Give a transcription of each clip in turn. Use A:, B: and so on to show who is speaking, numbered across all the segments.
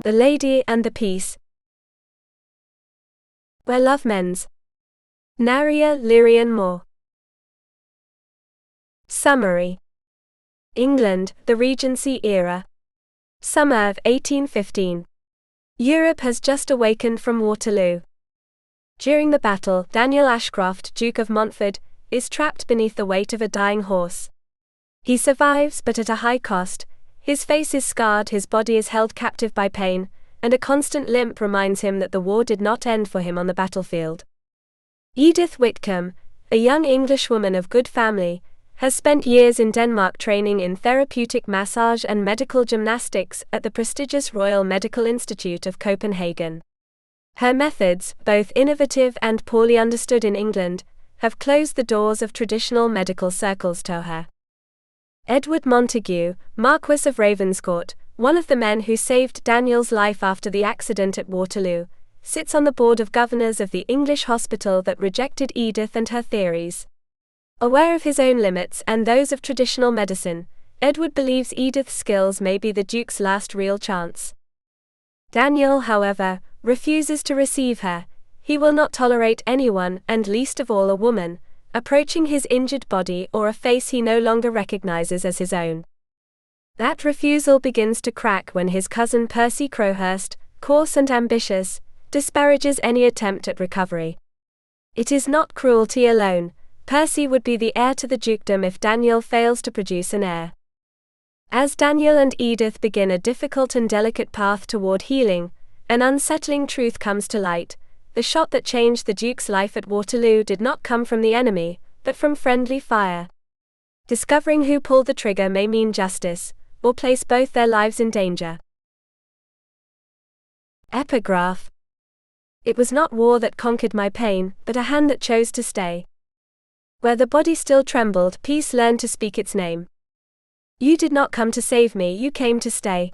A: The Lady and the Peace. Where Love Mends. Naerya, Lirienmoor. Summary. England, the Regency era. Summer of 1815. Europe has just awakened from Waterloo. During the battle, Daniel Ashcroft, Duke of Montford, is trapped beneath the weight of a dying horse. He survives, but at a high cost. His face is scarred, his body is held captive by pain, and a constant limp reminds him that the war did not end for him on the battlefield. Edith Whitcombe, a young Englishwoman of good family, has spent years in Denmark training in therapeutic massage and medical gymnastics at the prestigious Royal Medical Institute of Copenhagen. Her methods, both innovative and poorly understood in England, have closed the doors of traditional medical circles to her. Edward Montague, Marquess of Ravenscourt, one of the men who saved Daniel's life after the accident at Waterloo, sits on the board of governors of the English hospital that rejected Edith and her theories. Aware of his own limits and those of traditional medicine, Edward believes Edith's skills may be the Duke's last real chance. Daniel, however, refuses to receive her. He will not tolerate anyone, and least of all a woman, approaching his injured body or a face he no longer recognizes as his own. That refusal begins to crack when his cousin Percy Crowhurst, coarse and ambitious, disparages any attempt at recovery. It is not cruelty alone. Percy would be the heir to the dukedom if Daniel fails to produce an heir. As Daniel and Edith begin a difficult and delicate path toward healing, an unsettling truth comes to light. The shot that changed the Duke's life at Waterloo did not come from the enemy, but from friendly fire. Discovering who pulled the trigger may mean justice, or place both their lives in danger. Epigraph. It was not war that conquered my pain, but a hand that chose to stay. Where the body still trembled, peace learned to speak its name. You did not come to save me, you came to stay.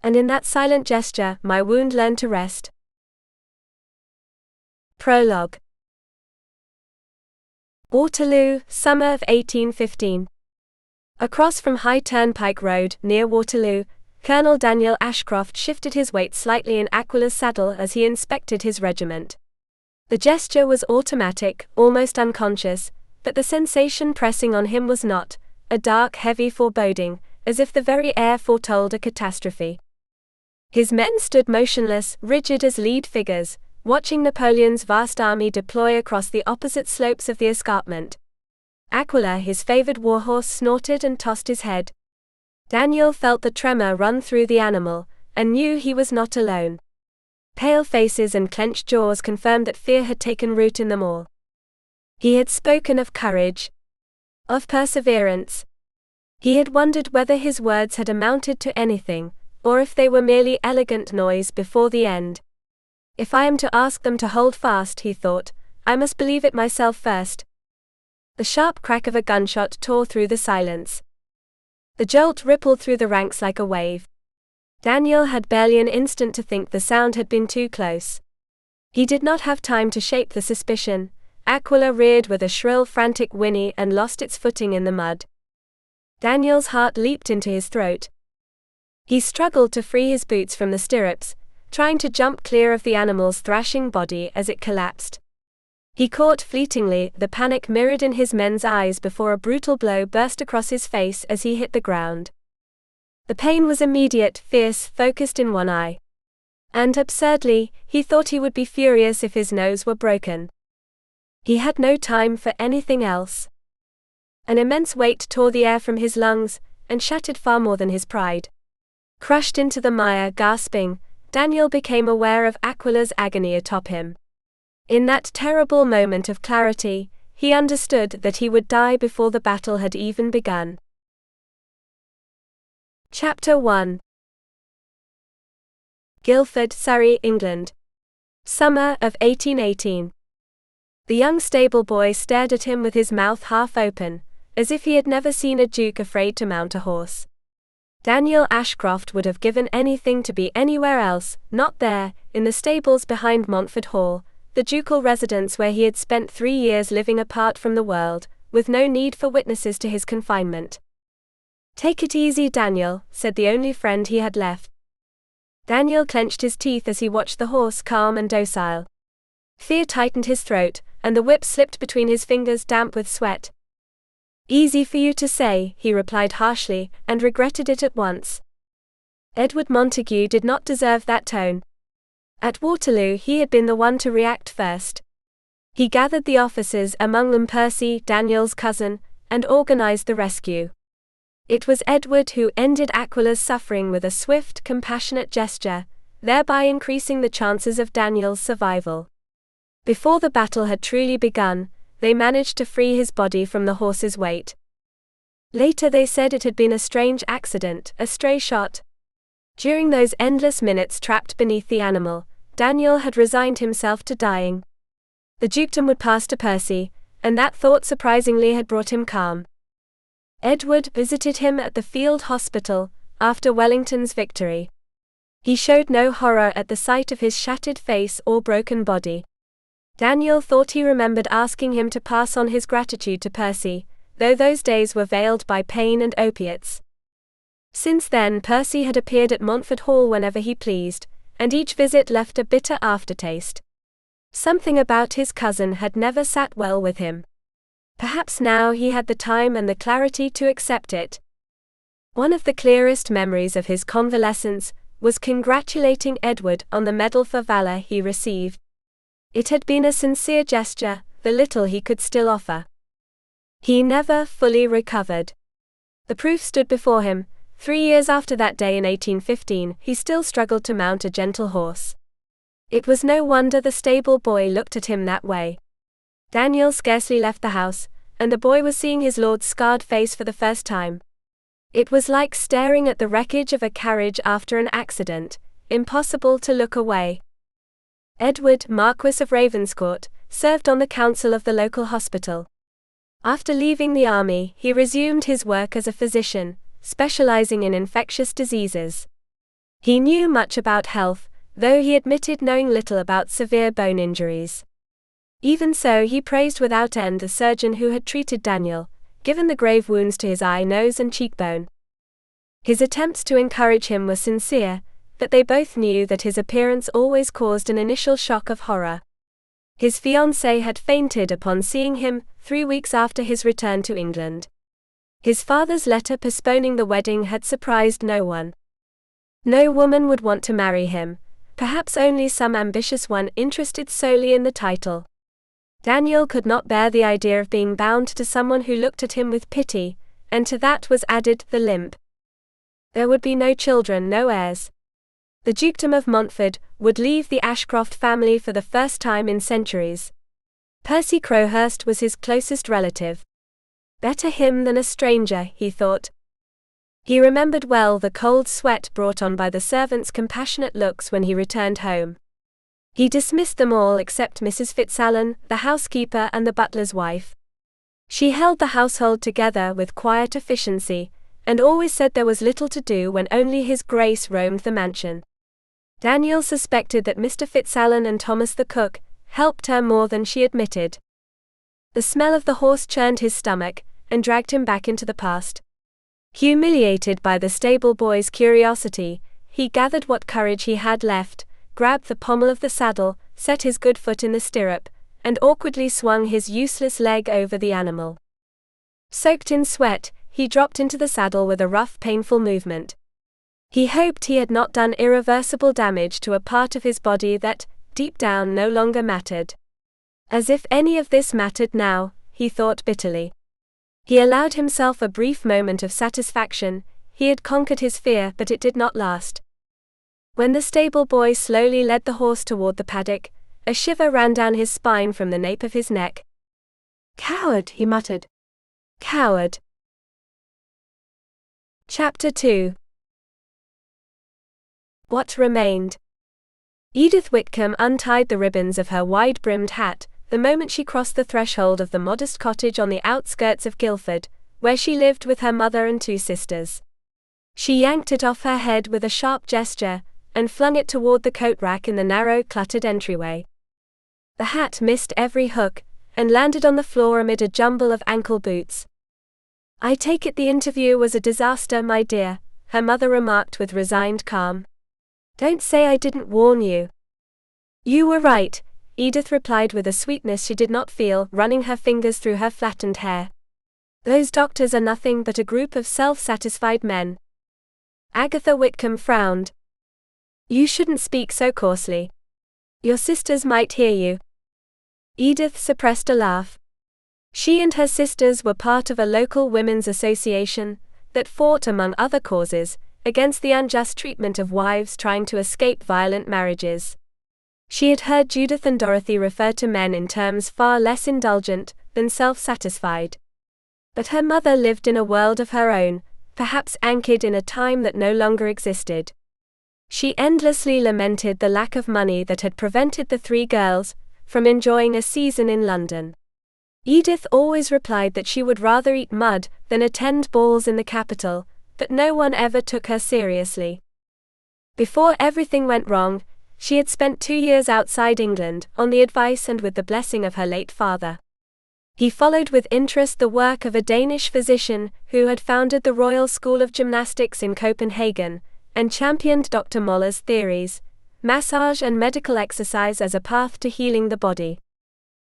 A: And in that silent gesture, my wound learned to rest. Prologue. Waterloo, summer of 1815. Across from High Turnpike Road, near Waterloo, Colonel Daniel Ashcroft shifted his weight slightly in Aquila's saddle as he inspected his regiment. The gesture was automatic, almost unconscious, but the sensation pressing on him was not, a dark, heavy foreboding, as if the very air foretold a catastrophe. His men stood motionless, rigid as lead figures, watching Napoleon's vast army deploy across the opposite slopes of the escarpment. Aquila, his favored warhorse, snorted and tossed his head. Daniel felt the tremor run through the animal, and knew he was not alone. Pale faces and clenched jaws confirmed that fear had taken root in them all. He had spoken of courage, of perseverance. He had wondered whether his words had amounted to anything, or if they were merely elegant noise before the end. If I am to ask them to hold fast, he thought, I must believe it myself first. The sharp crack of a gunshot tore through the silence. The jolt rippled through the ranks like a wave. Daniel had barely an instant to think the sound had been too close. He did not have time to shape the suspicion. Aquila reared with a shrill, frantic whinny and lost its footing in the mud. Daniel's heart leaped into his throat. He struggled to free his boots from the stirrups, trying to jump clear of the animal's thrashing body as it collapsed. He caught fleetingly the panic mirrored in his men's eyes before a brutal blow burst across his face as he hit the ground. The pain was immediate, fierce, focused in one eye. And absurdly, he thought he would be furious if his nose were broken. He had no time for anything else. An immense weight tore the air from his lungs, and shattered far more than his pride. Crushed into the mire, gasping, Daniel became aware of Aquila's agony atop him. In that terrible moment of clarity, he understood that he would die before the battle had even begun. Chapter 1. Guildford, Surrey, England. Summer of 1818. The young stable boy stared at him with his mouth half open, as if he had never seen a duke afraid to mount a horse. Daniel Ashcroft would have given anything to be anywhere else, not there, in the stables behind Montford Hall, the ducal residence where he had spent 3 years living apart from the world, with no need for witnesses to his confinement. "Take it easy, Daniel," said the only friend he had left. Daniel clenched his teeth as he watched the horse calm and docile. Fear tightened his throat, and the whip slipped between his fingers damp with sweat. "Easy for you to say," he replied harshly, and regretted it at once. Edward Montague did not deserve that tone. At Waterloo he had been the one to react first. He gathered the officers, among them Percy, Daniel's cousin, and organized the rescue. It was Edward who ended Aquila's suffering with a swift, compassionate gesture, thereby increasing the chances of Daniel's survival. Before the battle had truly begun, they managed to free his body from the horse's weight. Later they said it had been a strange accident, a stray shot. During those endless minutes trapped beneath the animal, Daniel had resigned himself to dying. The dukedom would pass to Percy, and that thought surprisingly had brought him calm. Edward visited him at the field hospital, after Wellington's victory. He showed no horror at the sight of his shattered face or broken body. Daniel thought he remembered asking him to pass on his gratitude to Percy, though those days were veiled by pain and opiates. Since then Percy had appeared at Montford Hall whenever he pleased, and each visit left a bitter aftertaste. Something about his cousin had never sat well with him. Perhaps now he had the time and the clarity to accept it. One of the clearest memories of his convalescence was congratulating Edward on the medal for valor he received. It had been a sincere gesture, the little he could still offer. He never fully recovered. The proof stood before him. 3 years after that day in 1815, he still struggled to mount a gentle horse. It was no wonder the stable boy looked at him that way. Daniel scarcely left the house, and the boy was seeing his lord's scarred face for the first time. It was like staring at the wreckage of a carriage after an accident, impossible to look away. Edward, Marquess of Ravenscourt, served on the council of the local hospital. After leaving the army, he resumed his work as a physician, specializing in infectious diseases. He knew much about health, though he admitted knowing little about severe bone injuries. Even so, he praised without end the surgeon who had treated Daniel, given the grave wounds to his eye, nose and cheekbone. His attempts to encourage him were sincere, but they both knew that his appearance always caused an initial shock of horror. His fiancée had fainted upon seeing him 3 weeks after his return to England. His father's letter postponing the wedding had surprised no one. No woman would want to marry him, perhaps only some ambitious one interested solely in the title. Daniel could not bear the idea of being bound to someone who looked at him with pity, and to that was added the limp. There would be no children, no heirs. The dukedom of Montford would leave the Ashcroft family for the first time in centuries. Percy Crowhurst was his closest relative. Better him than a stranger, he thought. He remembered well the cold sweat brought on by the servants' compassionate looks when he returned home. He dismissed them all except Mrs. Fitzalan, the housekeeper and the butler's wife. She held the household together with quiet efficiency, and always said there was little to do when only His Grace roamed the mansion. Daniel suspected that Mr. Fitzalan and Thomas the cook helped her more than she admitted. The smell of the horse churned his stomach, and dragged him back into the past. Humiliated by the stable boy's curiosity, he gathered what courage he had left, grabbed the pommel of the saddle, set his good foot in the stirrup, and awkwardly swung his useless leg over the animal. Soaked in sweat, he dropped into the saddle with a rough, painful movement. He hoped he had not done irreversible damage to a part of his body that, deep down, no longer mattered. As if any of this mattered now, he thought bitterly. He allowed himself a brief moment of satisfaction. He had conquered his fear, but it did not last. When the stable boy slowly led the horse toward the paddock, a shiver ran down his spine from the nape of his neck. "Coward," he muttered. "Coward." Chapter 2. What remained? Edith Whitcombe untied the ribbons of her wide-brimmed hat the moment she crossed the threshold of the modest cottage on the outskirts of Guildford, where she lived with her mother and 2 sisters. She yanked it off her head with a sharp gesture, and flung it toward the coat rack in the narrow, cluttered entryway. The hat missed every hook, and landed on the floor amid a jumble of ankle boots. "I take it the interview was a disaster, my dear," her mother remarked with resigned calm. Don't say I didn't warn you. You were right, Edith replied with a sweetness she did not feel, running her fingers through her flattened hair. Those doctors are nothing but a group of self-satisfied men. Agatha Whitcombe frowned. You shouldn't speak so coarsely. Your sisters might hear you. Edith suppressed a laugh. She and her sisters were part of a local women's association that fought, among other causes, against the unjust treatment of wives trying to escape violent marriages. She had heard Judith and Dorothy refer to men in terms far less indulgent than self-satisfied. But her mother lived in a world of her own, perhaps anchored in a time that no longer existed. She endlessly lamented the lack of money that had prevented the three girls from enjoying a season in London. Edith always replied that she would rather eat mud than attend balls in the capital, but no one ever took her seriously. Before everything went wrong, she had spent 2 years outside England, on the advice and with the blessing of her late father. He followed with interest the work of a Danish physician who had founded the Royal School of Gymnastics in Copenhagen, and championed Dr. Moller's theories, massage and medical exercise as a path to healing the body.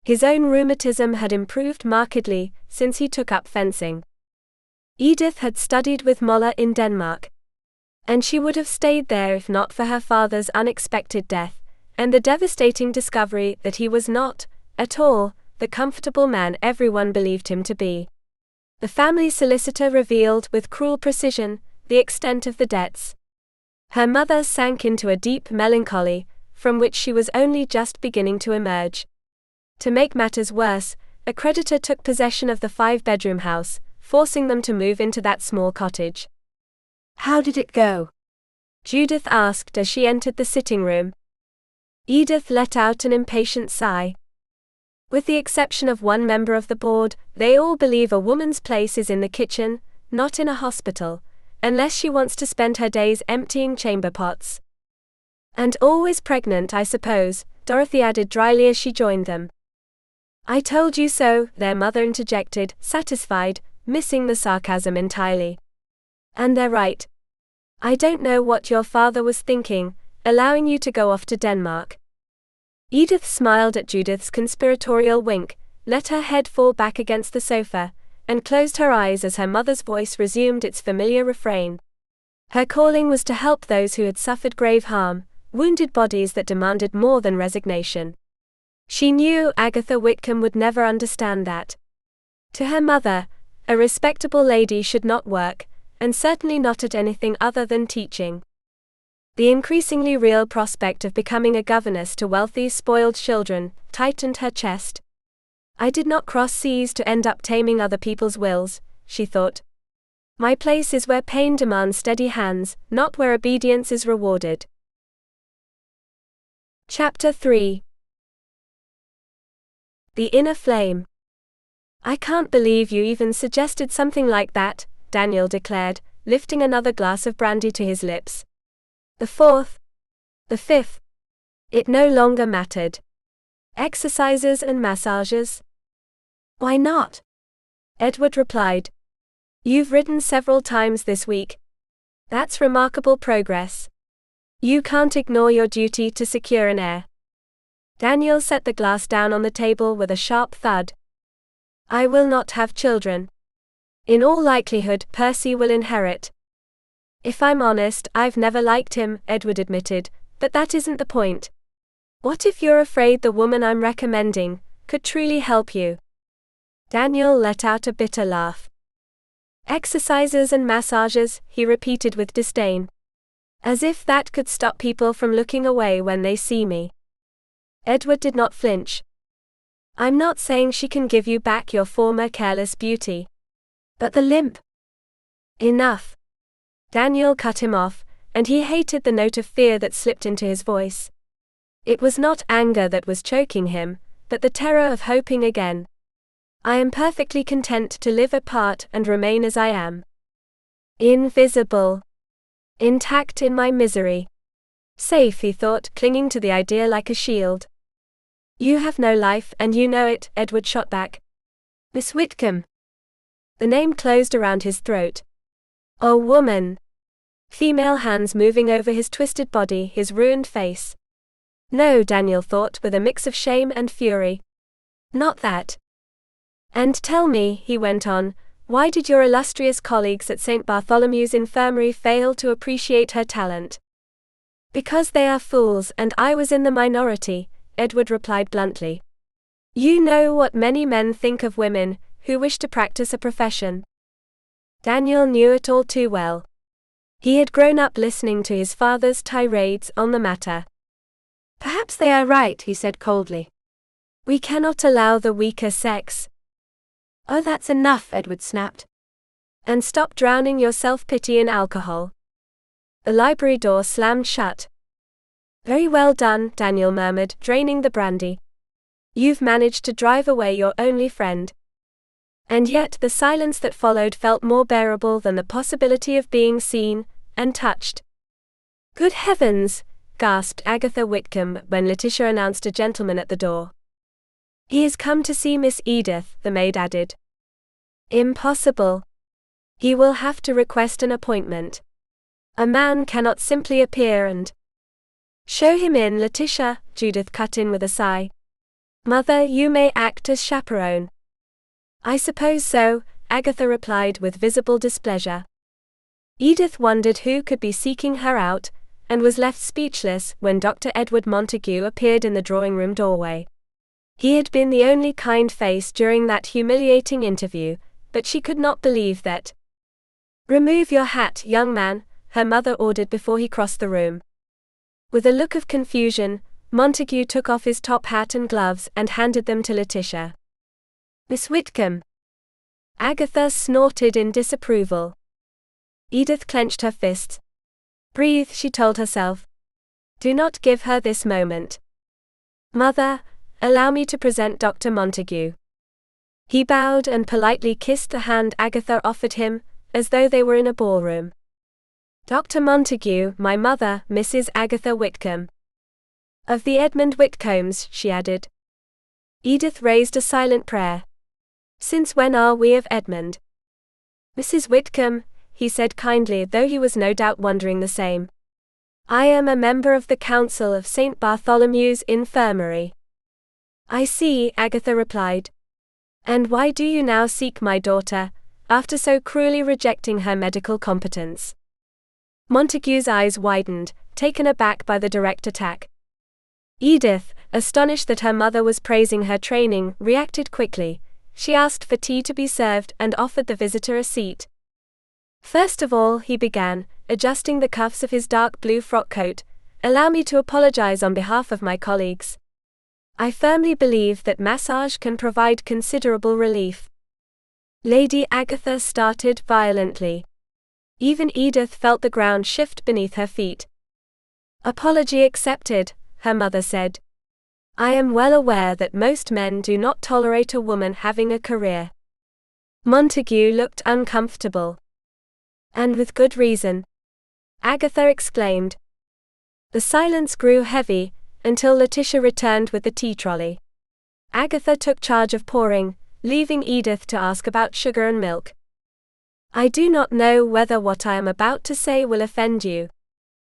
A: His own rheumatism had improved markedly since he took up fencing. Edith had studied with Moller in Denmark, and she would have stayed there if not for her father's unexpected death, and the devastating discovery that he was not, at all, the comfortable man everyone believed him to be. The family solicitor revealed with cruel precision the extent of the debts. Her mother sank into a deep melancholy, from which she was only just beginning to emerge. To make matters worse, a creditor took possession of the 5-bedroom house, forcing them to move into that small cottage. How did it go? Judith asked as she entered the sitting room. Edith let out an impatient sigh. With the exception of one member of the board, they all believe a woman's place is in the kitchen, not in a hospital, unless she wants to spend her days emptying chamber pots. And always pregnant, I suppose, Dorothy added dryly as she joined them. I told you so, their mother interjected, satisfied, missing the sarcasm entirely. And they're right. I don't know what your father was thinking, allowing you to go off to Denmark. Edith smiled at Judith's conspiratorial wink, let her head fall back against the sofa, and closed her eyes as her mother's voice resumed its familiar refrain. Her calling was to help those who had suffered grave harm, wounded bodies that demanded more than resignation. She knew Agatha Whitcombe would never understand that. To her mother, a respectable lady should not work, and certainly not at anything other than teaching. The increasingly real prospect of becoming a governess to wealthy, spoiled children tightened her chest. I did not cross seas to end up taming other people's wills, she thought. My place is where pain demands steady hands, not where obedience is rewarded. Chapter 3. The Inner Flame. I can't believe you even suggested something like that, Daniel declared, lifting another glass of brandy to his lips. The fourth, the fifth. It no longer mattered. Exercises and massages? Why not? Edward replied. You've ridden several times this week. That's remarkable progress. You can't ignore your duty to secure an heir. Daniel set the glass down on the table with a sharp thud. I will not have children. In all likelihood, Percy will inherit. If I'm honest, I've never liked him, Edward admitted, but that isn't the point. What if you're afraid the woman I'm recommending could truly help you? Daniel let out a bitter laugh. Exercises and massages, he repeated with disdain. As if that could stop people from looking away when they see me. Edward did not flinch. I'm not saying she can give you back your former careless beauty. But the limp. Enough. Daniel cut him off, and he hated the note of fear that slipped into his voice. It was not anger that was choking him, but the terror of hoping again. I am perfectly content to live apart and remain as I am. Invisible. Intact in my misery. Safe, he thought, clinging to the idea like a shield. You have no life, and you know it, Edward shot back. Miss Whitcombe. The name closed around his throat. Oh, woman. Female hands moving over his twisted body, his ruined face. No, Daniel thought with a mix of shame and fury. Not that. And tell me, he went on, why did your illustrious colleagues at St. Bartholomew's Infirmary fail to appreciate her talent? Because they are fools and I was in the minority, Edward replied bluntly. You know what many men think of women who wish to practice a profession. Daniel knew it all too well. He had grown up listening to his father's tirades on the matter. Perhaps they are right, he said coldly. We cannot allow the weaker sex. Oh, that's enough, Edward snapped. And stop drowning your self-pity in alcohol. The library door slammed shut. Very well done, Daniel murmured, draining the brandy. You've managed to drive away your only friend. And yet the silence that followed felt more bearable than the possibility of being seen and touched. Good heavens, gasped Agatha Whitcombe when Letitia announced a gentleman at the door. He has come to see Miss Edith, the maid added. Impossible. He will have to request an appointment. A man cannot simply appear and… Show him in, Letitia, Judith cut in with a sigh. Mother, you may act as chaperone. I suppose so, Agatha replied with visible displeasure. Edith wondered who could be seeking her out, and was left speechless when Dr. Edward Montague appeared in the drawing-room doorway. He had been the only kind face during that humiliating interview, but she could not believe that. Remove your hat, young man, her mother ordered before he crossed the room. With a look of confusion, Montague took off his top hat and gloves and handed them to Letitia. Miss Whitcombe. Agatha snorted in disapproval. Edith clenched her fists. Breathe, she told herself. Do not give her this moment. Mother, allow me to present Dr. Montague. He bowed and politely kissed the hand Agatha offered him, as though they were in a ballroom. Dr. Montague, my mother, Mrs. Agatha Whitcombe. Of the Edmund Whitcombes, she added. Edith raised a silent prayer. Since when are we of Edmund? Mrs. Whitcombe, he said kindly, though he was no doubt wondering the same. I am a member of the Council of St. Bartholomew's Infirmary. I see, Agatha replied. And why do you now seek my daughter, after so cruelly rejecting her medical competence? Montague's eyes widened, taken aback by the direct attack. Edith, astonished that her mother was praising her training, reacted quickly. She asked for tea to be served and offered the visitor a seat. First of all, he began, adjusting the cuffs of his dark blue frock coat, allow me to apologize on behalf of my colleagues. I firmly believe that massage can provide considerable relief. Lady Agatha started violently. Even Edith felt the ground shift beneath her feet. Apology accepted, her mother said. I am well aware that most men do not tolerate a woman having a career. Montague looked uncomfortable. And with good reason. Agatha exclaimed. The silence grew heavy, until Letitia returned with the tea trolley. Agatha took charge of pouring, leaving Edith to ask about sugar and milk. I do not know whether what I am about to say will offend you.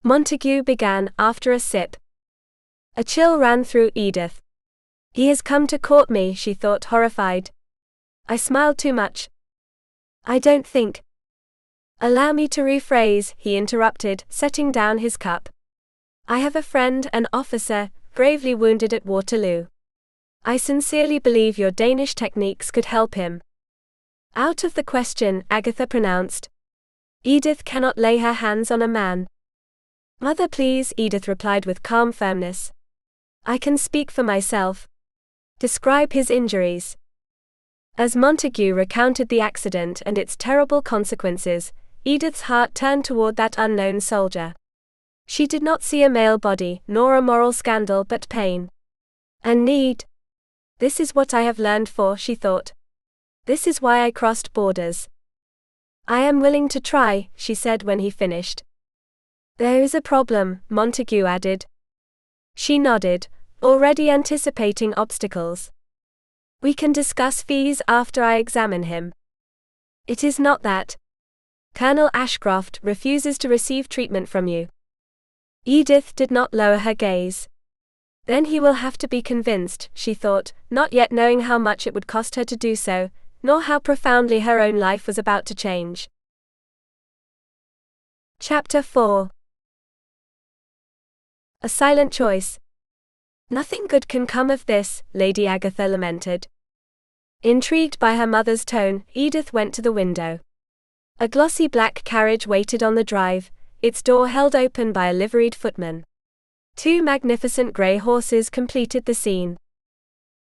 A: Montague began after a sip. A chill ran through Edith. He has come to court me, she thought, horrified. I smiled too much. I don't think. Allow me to rephrase, he interrupted, setting down his cup. I have a friend, an officer, gravely wounded at Waterloo. I sincerely believe your Danish techniques could help him. Out of the question, Agatha pronounced. Edith cannot lay her hands on a man. Mother, please, Edith replied with calm firmness. I can speak for myself. Describe his injuries. As Montague recounted the accident and its terrible consequences, Edith's heart turned toward that unknown soldier. She did not see a male body, nor a moral scandal, but pain. And need. This is what I have learned for, she thought. This is why I crossed borders. I am willing to try, she said when he finished. There is a problem, Montague added. She nodded, already anticipating obstacles. We can discuss fees after I examine him. It is not that. Colonel Ashcroft refuses to receive treatment from you. Edith did not lower her gaze. Then he will have to be convinced, she thought, not yet knowing how much it would cost her to do so, nor how profoundly her own life was about to change. Chapter 4. A silent choice. Nothing good can come of this, Lady Agatha lamented. Intrigued by her mother's tone, Edith went to the window. A glossy black carriage waited on the drive, its door held open by a liveried footman. 2 magnificent grey horses completed the scene.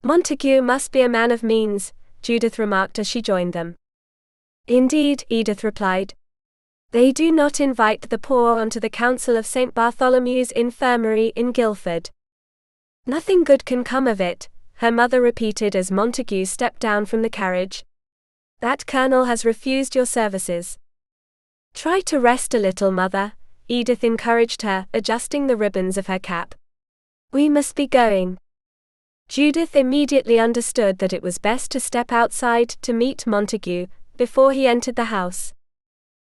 A: Montague must be a man of means, Judith remarked as she joined them. Indeed, Edith replied. They do not invite the poor onto the council of St. Bartholomew's Infirmary in Guildford. Nothing good can come of it, her mother repeated as Montague stepped down from the carriage. That colonel has refused your services. Try to rest a little, mother, Edith encouraged her, adjusting the ribbons of her cap. We must be going. Judith immediately understood that it was best to step outside to meet Montague before he entered the house.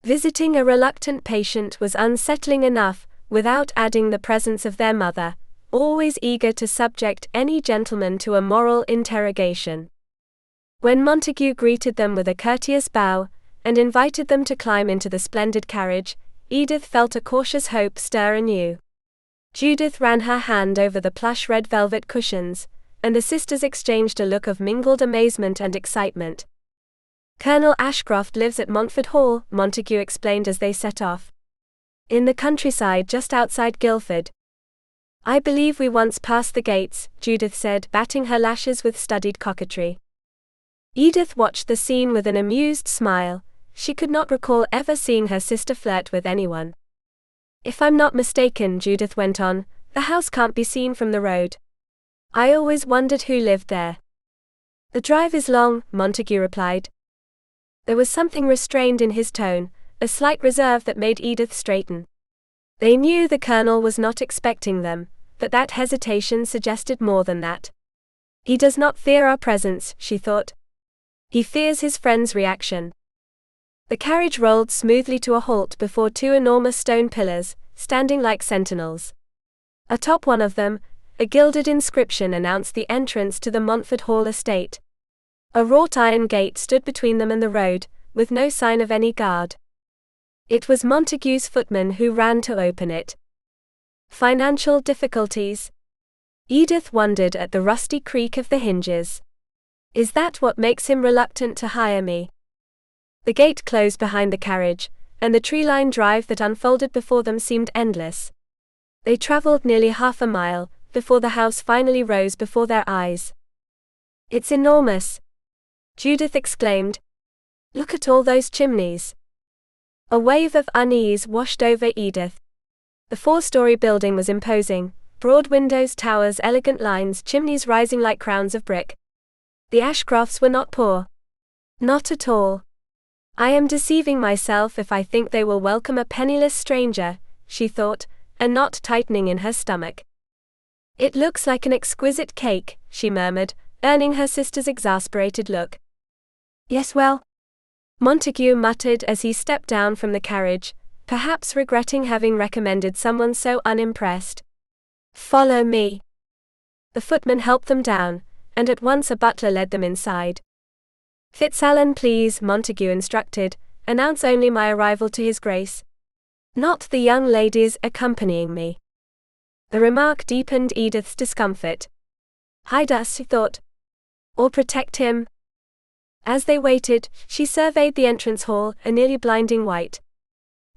A: Visiting a reluctant patient was unsettling enough, without adding the presence of their mother, always eager to subject any gentleman to a moral interrogation. When Montague greeted them with a courteous bow, and invited them to climb into the splendid carriage, Edith felt a cautious hope stir anew. Judith ran her hand over the plush red velvet cushions, and the sisters exchanged a look of mingled amazement and excitement. Colonel Ashcroft lives at Montford Hall, Montague explained as they set off. In the countryside just outside Guildford. I believe we once passed the gates, Judith said, batting her lashes with studied coquetry. Edith watched the scene with an amused smile. She could not recall ever seeing her sister flirt with anyone. If I'm not mistaken, Judith went on, the house can't be seen from the road. I always wondered who lived there. The drive is long, Montague replied. There was something restrained in his tone, a slight reserve that made Edith straighten. They knew the colonel was not expecting them, but that hesitation suggested more than that. He does not fear our presence, she thought. He fears his friend's reaction. The carriage rolled smoothly to a halt before 2 enormous stone pillars, standing like sentinels. Atop one of them, a gilded inscription announced the entrance to the Montford Hall estate. A wrought iron gate stood between them and the road, with no sign of any guard. It was Montague's footman who ran to open it. Financial difficulties? Edith wondered at the rusty creak of the hinges. Is that what makes him reluctant to hire me? The gate closed behind the carriage, and the tree-lined drive that unfolded before them seemed endless. They traveled nearly half a mile, before the house finally rose before their eyes. It's enormous, Judith exclaimed. Look at all those chimneys. A wave of unease washed over Edith. The 4-story building was imposing, broad windows, towers, elegant lines, chimneys rising like crowns of brick. The Ashcrofts were not poor. Not at all. I am deceiving myself if I think they will welcome a penniless stranger, she thought, a knot tightening in her stomach. It looks like an exquisite cake, she murmured, earning her sister's exasperated look. Yes, well, Montague muttered as he stepped down from the carriage, perhaps regretting having recommended someone so unimpressed. Follow me. The footman helped them down, and at once a butler led them inside. Fitzallen, please, Montague instructed, announce only my arrival to his grace. Not the young ladies accompanying me. The remark deepened Edith's discomfort. Hide us, she thought. Or protect him. As they waited, she surveyed the entrance hall, a nearly blinding white.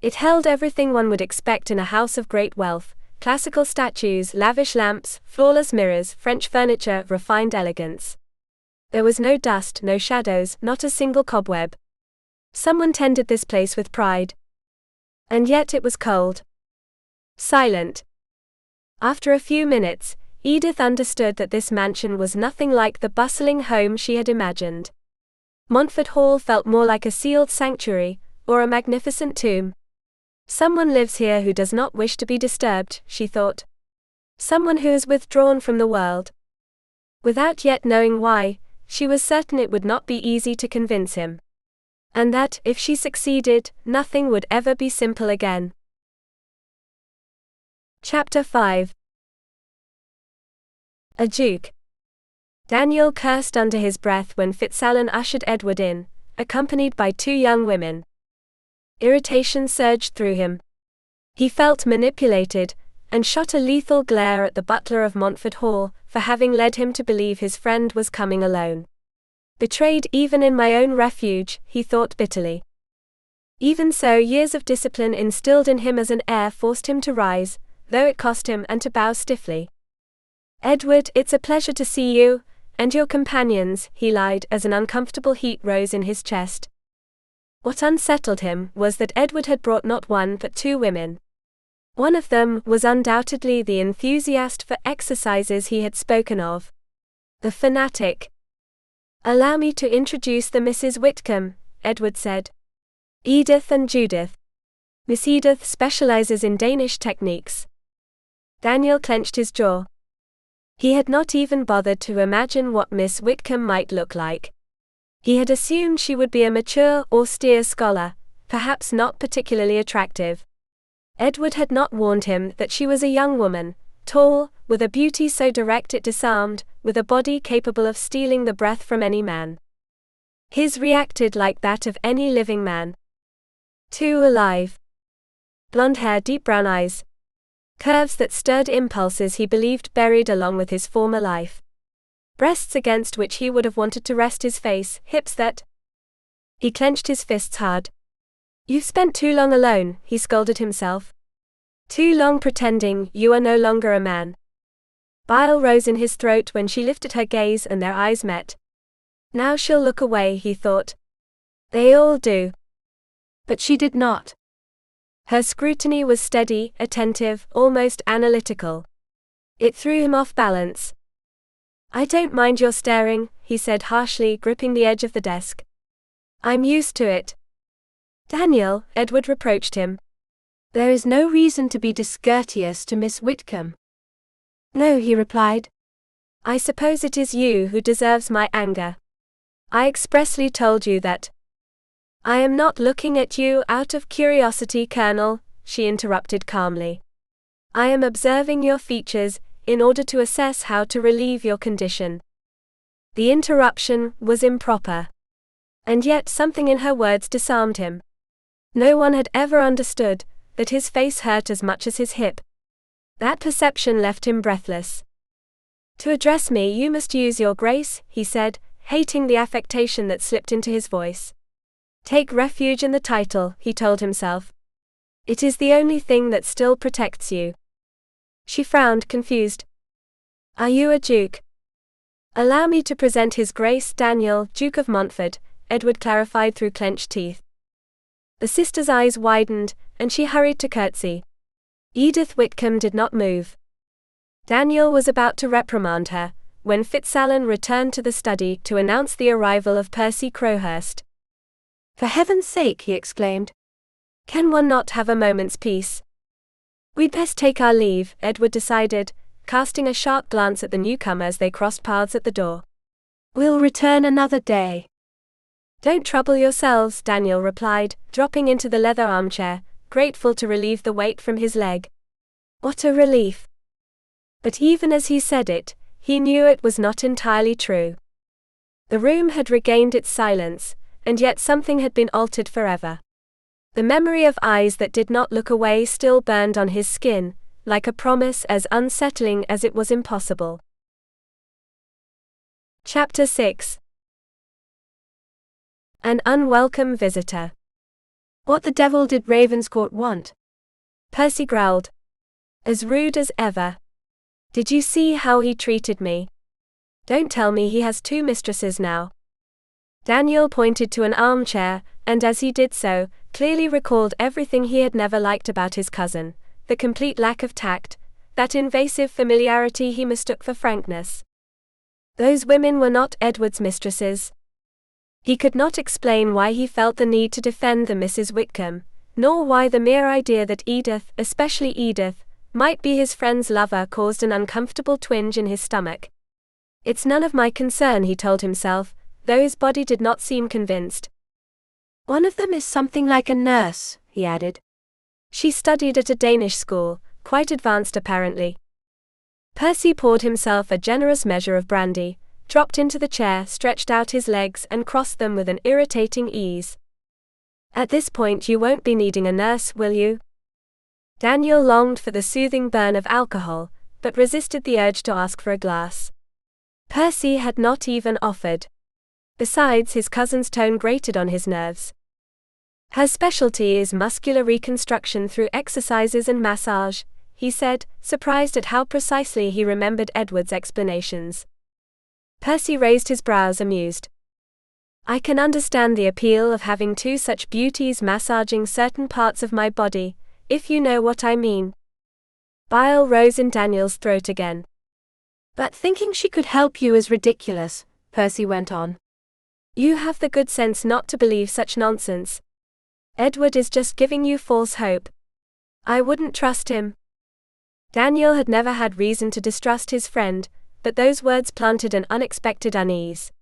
A: It held everything one would expect in a house of great wealth: classical statues, lavish lamps, flawless mirrors, French furniture, refined elegance. There was no dust, no shadows, not a single cobweb. Someone tended this place with pride. And yet it was cold. Silent. After a few minutes, Edith understood that this mansion was nothing like the bustling home she had imagined. Montford Hall felt more like a sealed sanctuary, or a magnificent tomb. Someone lives here who does not wish to be disturbed, she thought. Someone who has withdrawn from the world. Without yet knowing why, she was certain it would not be easy to convince him. and that, if she succeeded, nothing would ever be simple again. Chapter 5. A Duke. Daniel cursed under his breath when Fitzalan ushered Edward in, accompanied by 2 young women. Irritation surged through him. He felt manipulated, and shot a lethal glare at the butler of Montford Hall for having led him to believe his friend was coming alone. Betrayed even in my own refuge, he thought bitterly. Even so, years of discipline instilled in him as an heir forced him to rise, though it cost him, and to bow stiffly. "Edward, it's a pleasure to see you, and your companions," he lied as an uncomfortable heat rose in his chest. What unsettled him was that Edward had brought not 1 but 2 women. One of them was undoubtedly the enthusiast for exercises he had spoken of. The fanatic. "Allow me to introduce the Misses Whitcombe," Edward said. "Edith and Judith. Miss Edith specializes in Danish techniques." Daniel clenched his jaw. He had not even bothered to imagine what Miss Whitcombe might look like. He had assumed she would be a mature, austere scholar, perhaps not particularly attractive. Edward had not warned him that she was a young woman, tall, with a beauty so direct it disarmed, with a body capable of stealing the breath from any man. His reacted like that of any living man. Too alive. Blonde hair, deep brown eyes. Curves that stirred impulses he believed buried along with his former life. Breasts against which he would have wanted to rest his face, hips that... He clenched his fists hard. "You've spent too long alone," he scolded himself. "Too long pretending you are no longer a man." Bile rose in his throat when she lifted her gaze and their eyes met. "Now she'll look away," he thought. "They all do." But she did not. Her scrutiny was steady, attentive, almost analytical. It threw him off balance. "I don't mind your staring," he said harshly, gripping the edge of the desk. "I'm used to it." "Daniel," Edward reproached him. "There is no reason to be discourteous to Miss Whitcombe." "No," he replied. "I suppose it is you who deserves my anger. I expressly told you that." "I am not looking at you out of curiosity, Colonel," she interrupted calmly. "I am observing your features, in order to assess how to relieve your condition." The interruption was improper. And yet something in her words disarmed him. No one had ever understood that his face hurt as much as his hip. That perception left him breathless. "To address me you must use your grace," he said, hating the affectation that slipped into his voice. "Take refuge in the title," he told himself. "It is the only thing that still protects you." She frowned, confused. "Are you a duke?" "Allow me to present His Grace Daniel, Duke of Montford," Edward clarified through clenched teeth. The sister's eyes widened, and she hurried to curtsy. Edith Whitcombe did not move. Daniel was about to reprimand her, when Fitzalan returned to the study to announce the arrival of Percy Crowhurst. "For heaven's sake," he exclaimed. "Can one not have a moment's peace?" "We'd best take our leave," Edward decided, casting a sharp glance at the newcomer as they crossed paths at the door. "We'll return another day." "Don't trouble yourselves," Daniel replied, dropping into the leather armchair, grateful to relieve the weight from his leg. What a relief! But even as he said it, he knew it was not entirely true. The room had regained its silence, and yet something had been altered forever. The memory of eyes that did not look away still burned on his skin, like a promise as unsettling as it was impossible. Chapter 6. An unwelcome visitor. "What the devil did Ravenscourt want?" Percy growled. "As rude as ever. Did you see how he treated me? Don't tell me he has 2 mistresses now." Daniel pointed to an armchair, and as he did so, clearly recalled everything he had never liked about his cousin, the complete lack of tact, that invasive familiarity he mistook for frankness. Those women were not Edward's mistresses. He could not explain why he felt the need to defend the Mrs. Whitcombe, nor why the mere idea that Edith, especially Edith, might be his friend's lover caused an uncomfortable twinge in his stomach. "It's none of my concern," he told himself, though his body did not seem convinced.
B: One of them is something like a nurse, he added.
A: She studied at a Danish school, quite advanced apparently. Percy poured himself a generous measure of brandy, dropped into the chair, stretched out his legs and crossed them with an irritating ease. At this point you won't be needing a nurse, will you? Daniel longed for the soothing burn of alcohol, but resisted the urge to ask for a glass. Percy had not even offered. Besides, his cousin's tone grated on his nerves. Her specialty is muscular reconstruction through exercises and massage, he said, surprised at how precisely he remembered Edward's explanations. Percy raised his brows, amused. I can understand the appeal of having two such beauties massaging certain parts of my body, if you know what I mean. Bile rose in Daniel's throat again.
B: But thinking she could help you is ridiculous, Percy went on.
A: You have the good sense not to believe such nonsense. Edward is just giving you false hope. I wouldn't trust him. Daniel had never had reason to distrust his friend, but those words planted an unexpected unease.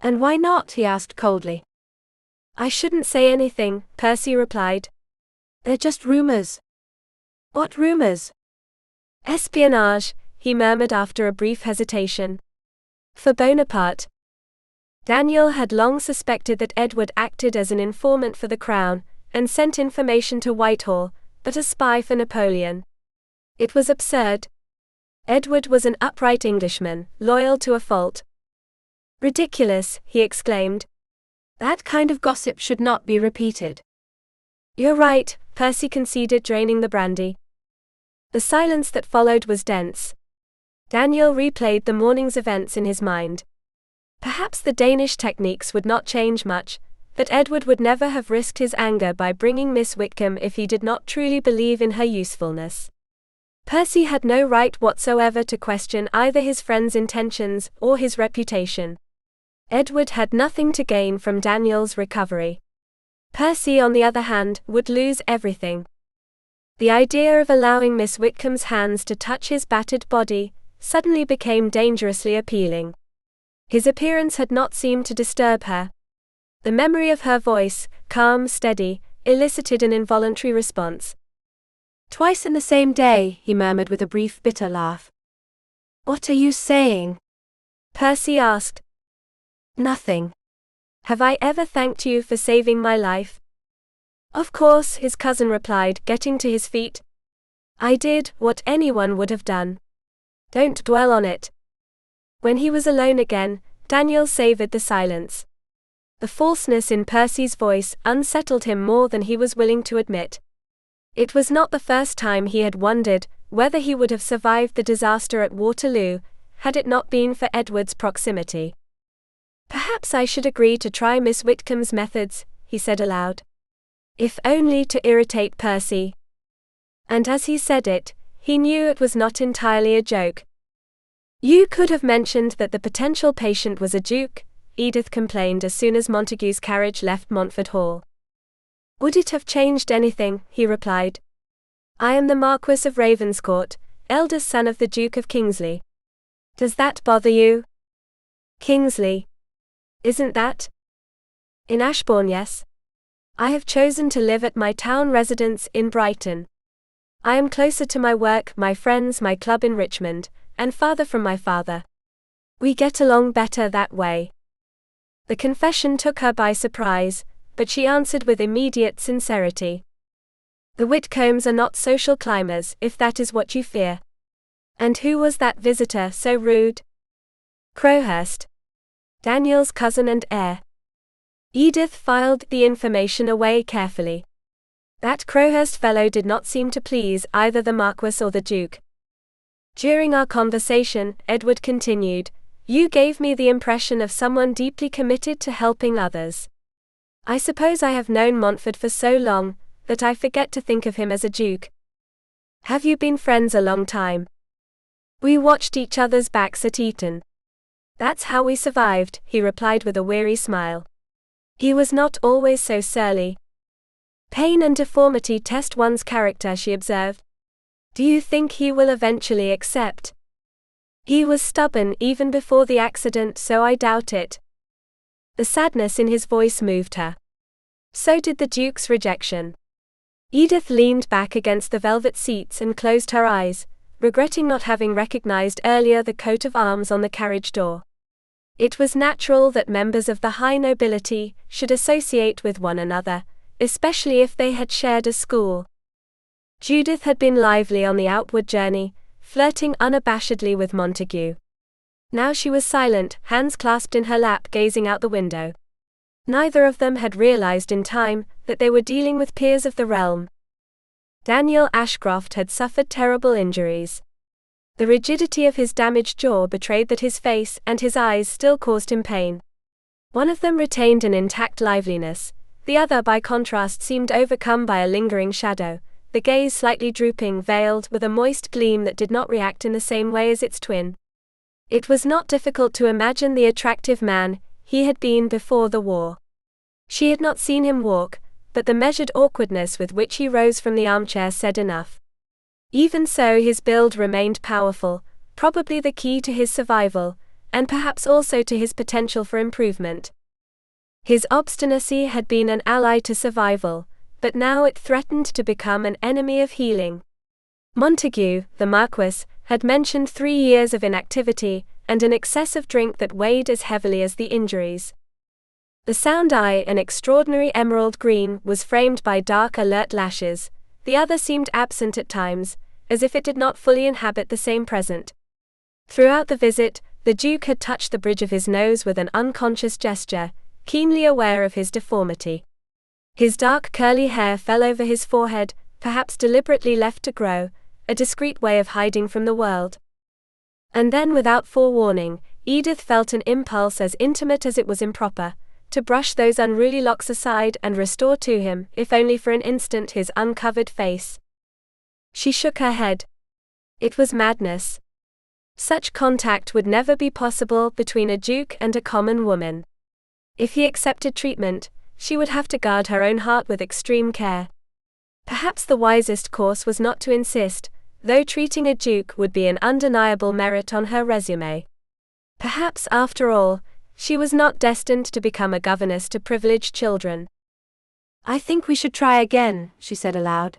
B: And why not? He asked coldly.
A: I shouldn't say anything, Percy replied.
B: They're just rumors. What rumors?
A: Espionage, he murmured after a brief hesitation. For Bonaparte. Daniel had long suspected that Edward acted as an informant for the crown, and sent information to Whitehall, but a spy for Napoleon. It was absurd. Edward was an upright Englishman, loyal to a fault. Ridiculous, he exclaimed.
B: That kind of gossip should not be repeated.
A: You're right, Percy conceded, draining the brandy. The silence that followed was dense. Daniel replayed the morning's events in his mind. Perhaps the Danish techniques would not change much, but Edward would never have risked his anger by bringing Miss Whitcombe if he did not truly believe in her usefulness. Percy had no right whatsoever to question either his friend's intentions or his reputation. Edward had nothing to gain from Daniel's recovery. Percy, on the other hand, would lose everything. The idea of allowing Miss Whitcombe's hands to touch his battered body suddenly became dangerously appealing. His appearance had not seemed to disturb her. The memory of her voice, calm, steady, elicited an involuntary response.
B: Twice in the same day, he murmured with a brief bitter laugh. What are you saying?
A: Percy asked. Nothing. Have I ever thanked you for saving my life? Of course, his cousin replied, getting to his feet. I did what anyone would have done. Don't dwell on it. When he was alone again, Daniel savored the silence. The falseness in Percy's voice unsettled him more than he was willing to admit. It was not the first time he had wondered whether he would have survived the disaster at Waterloo, had it not been for Edward's proximity. Perhaps I should agree to try Miss Whitcombe's methods, he said aloud. If only to irritate Percy. And as he said it, he knew it was not entirely a joke. You could have mentioned that the potential patient was a duke, Edith complained as soon as Montague's carriage left Montford Hall. Would it have changed anything? He replied. I am the Marquess of Ravenscourt, eldest son of the Duke of Kingsley. Does that bother you? Kingsley. Isn't that? In Ashbourne, yes. I have chosen to live at my town residence in Brighton. I am closer to my work, my friends, my club in Richmond, and farther from my father. We get along better that way. The confession took her by surprise, but she answered with immediate sincerity. The Whitcombes are not social climbers, if that is what you fear. And who was that visitor so rude? Crowhurst. Daniel's cousin and heir. Edith filed the information away carefully. That Crowhurst fellow did not seem to please either the Marquess or the Duke. During our conversation, Edward continued, you gave me the impression of someone deeply committed to helping others. I suppose I have known Montford for so long that I forget to think of him as a duke. Have you been friends a long time? We watched each other's backs at Eton. That's how we survived, he replied with a weary smile. He was not always so surly. Pain and deformity test one's character, she observed. Do you think he will eventually accept? He was stubborn even before the accident, so I doubt it. The sadness in his voice moved her. So did the Duke's rejection. Edith leaned back against the velvet seats and closed her eyes, regretting not having recognized earlier the coat of arms on the carriage door. It was natural that members of the high nobility should associate with one another, especially if they had shared a school. Judith had been lively on the outward journey, flirting unabashedly with Montague. Now she was silent, hands clasped in her lap, gazing out the window. Neither of them had realized in time that they were dealing with peers of the realm. Daniel Ashcroft had suffered terrible injuries. The rigidity of his damaged jaw betrayed that his face and his eyes still caused him pain. One of them retained an intact liveliness, the other by contrast seemed overcome by a lingering shadow, the gaze slightly drooping, veiled with a moist gleam that did not react in the same way as its twin. It was not difficult to imagine the attractive man he had been before the war. She had not seen him walk, but the measured awkwardness with which he rose from the armchair said enough. Even so, his build remained powerful, probably the key to his survival, and perhaps also to his potential for improvement. His obstinacy had been an ally to survival, but now it threatened to become an enemy of healing. Montague, the Marquess, had mentioned 3 years of inactivity and an excess of drink that weighed as heavily as the injuries. The sound eye, an extraordinary emerald green, was framed by dark, alert lashes. The other seemed absent at times, as if it did not fully inhabit the same present. Throughout the visit, the Duke had touched the bridge of his nose with an unconscious gesture, keenly aware of his deformity. His dark curly hair fell over his forehead, perhaps deliberately left to grow, a discreet way of hiding from the world. And then, without forewarning, Edith felt an impulse as intimate as it was improper, to brush those unruly locks aside and restore to him, if only for an instant, his uncovered face. She shook her head. It was madness. Such contact would never be possible between a duke and a common woman. If he accepted treatment, she would have to guard her own heart with extreme care. Perhaps the wisest course was not to insist, though treating a duke would be an undeniable merit on her resume. Perhaps, after all, she was not destined to become a governess to privileged children.
B: "I think we should try again," she said aloud.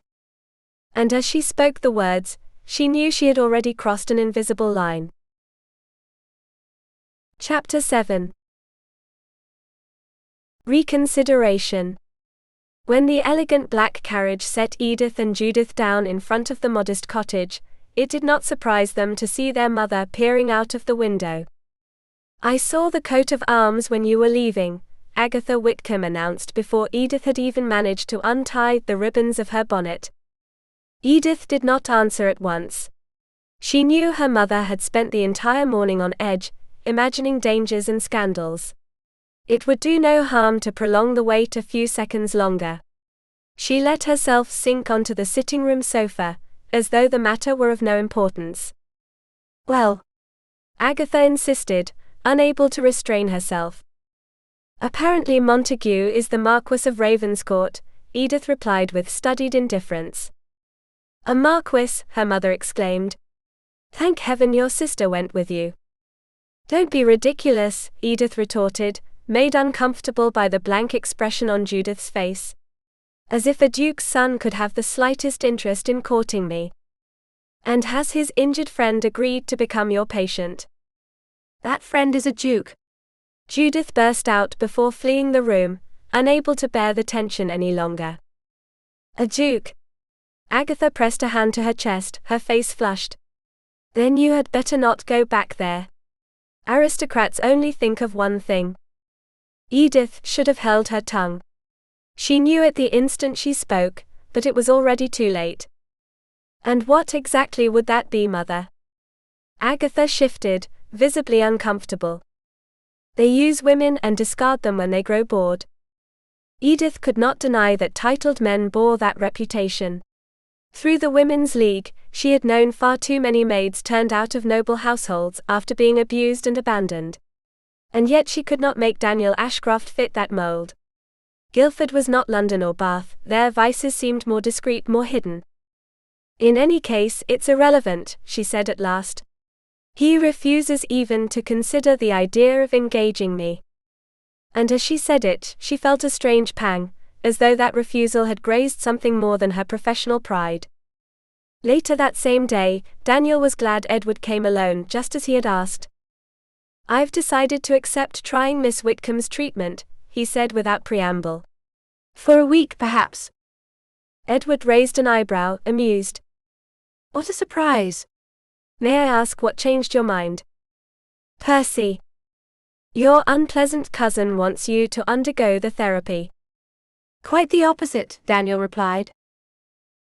A: And as she spoke the words, she knew she had already crossed an invisible line. Chapter 7. Reconsideration. When the elegant black carriage set Edith and Judith down in front of the modest cottage, it did not surprise them to see their mother peering out of the window. "I saw the coat of arms when you were leaving," Agatha Whitcombe announced before Edith had even managed to untie the ribbons of her bonnet. Edith did not answer at once. She knew her mother had spent the entire morning on edge, imagining dangers and scandals. It would do no harm to prolong the wait a few seconds longer. She let herself sink onto the sitting-room sofa, as though the matter were of no importance. "Well?" Agatha insisted, unable to restrain herself. "Apparently Montague is the Marquess of Ravenscourt," Edith replied with studied indifference. "A Marquess," her mother exclaimed. "Thank heaven your sister went with you." "Don't be ridiculous," Edith retorted, made uncomfortable by the blank expression on Judith's face. "As if a duke's son could have the slightest interest in courting me. And has his injured friend agreed to become your patient?"
B: "That friend is a duke,"
A: Judith burst out before fleeing the room, unable to bear the tension any longer. "A duke?" Agatha pressed a hand to her chest, her face flushed. "Then you had better not go back there. Aristocrats only think of one thing." Edith should have held her tongue. She knew it the instant she spoke, but it was already too late. "And what exactly would that be, Mother?" Agatha shifted, visibly uncomfortable. "They use women and discard them when they grow bored." Edith could not deny that titled men bore that reputation. Through the Women's League, she had known far too many maids turned out of noble households after being abused and abandoned. And yet she could not make Daniel Ashcroft fit that mold. Guildford was not London or Bath, their vices seemed more discreet, more hidden. "In any case, it's irrelevant," she said at last. "He refuses even to consider the idea of engaging me." And as she said it, she felt a strange pang, as though that refusal had grazed something more than her professional pride. Later that same day, Daniel was glad Edward came alone, just as he had asked. "I've decided to accept trying Miss Whitcombe's treatment," he said without preamble.
B: "For a week, perhaps?"
A: Edward raised an eyebrow, amused.
B: "What a surprise."
A: "May I ask what changed your mind?" "Percy. Your unpleasant cousin wants you to undergo the therapy."
B: "Quite the opposite," Daniel replied.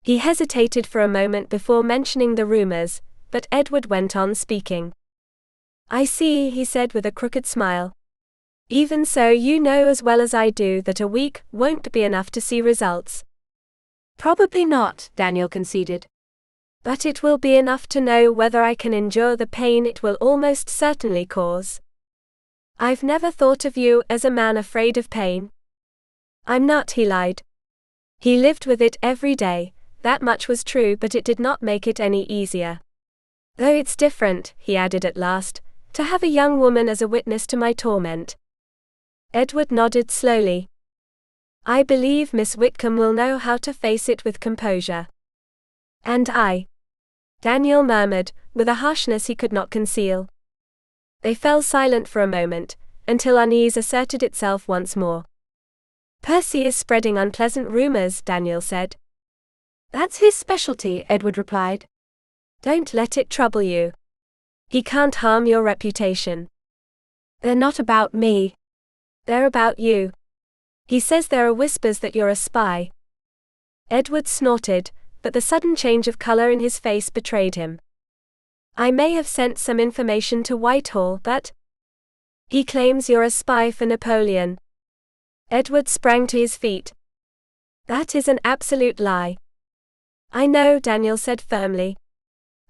A: He hesitated for a moment before mentioning the rumors, but Edward went on speaking. "I see," he said with a crooked smile. "Even so, you know as well as I do that a week won't be enough to see results."
B: "Probably not," Daniel conceded.
A: "But it will be enough to know whether I can endure the pain it will almost certainly cause." "I've never thought of you as a man afraid of pain." "I'm not," he lied. He lived with it every day, that much was true, but it did not make it any easier. "Though it's different," he added at last, "to have a young woman as a witness to my torment." Edward nodded slowly. "I believe Miss Whitcombe will know how to face it with composure." "And I," Daniel murmured, with a harshness he could not conceal. They fell silent for a moment, until unease asserted itself once more. "Percy is spreading unpleasant rumors," Daniel said.
B: "That's his specialty," Edward replied.
A: "Don't let it trouble you. He can't harm your reputation."
B: "They're not about me."
A: "They're about you. He says there are whispers that you're a spy." Edward snorted, but the sudden change of color in his face betrayed him. "I may have sent some information to Whitehall, but—" "He claims you're a spy for Napoleon." Edward sprang to his feet. "That is an absolute lie." "I know," Daniel said firmly.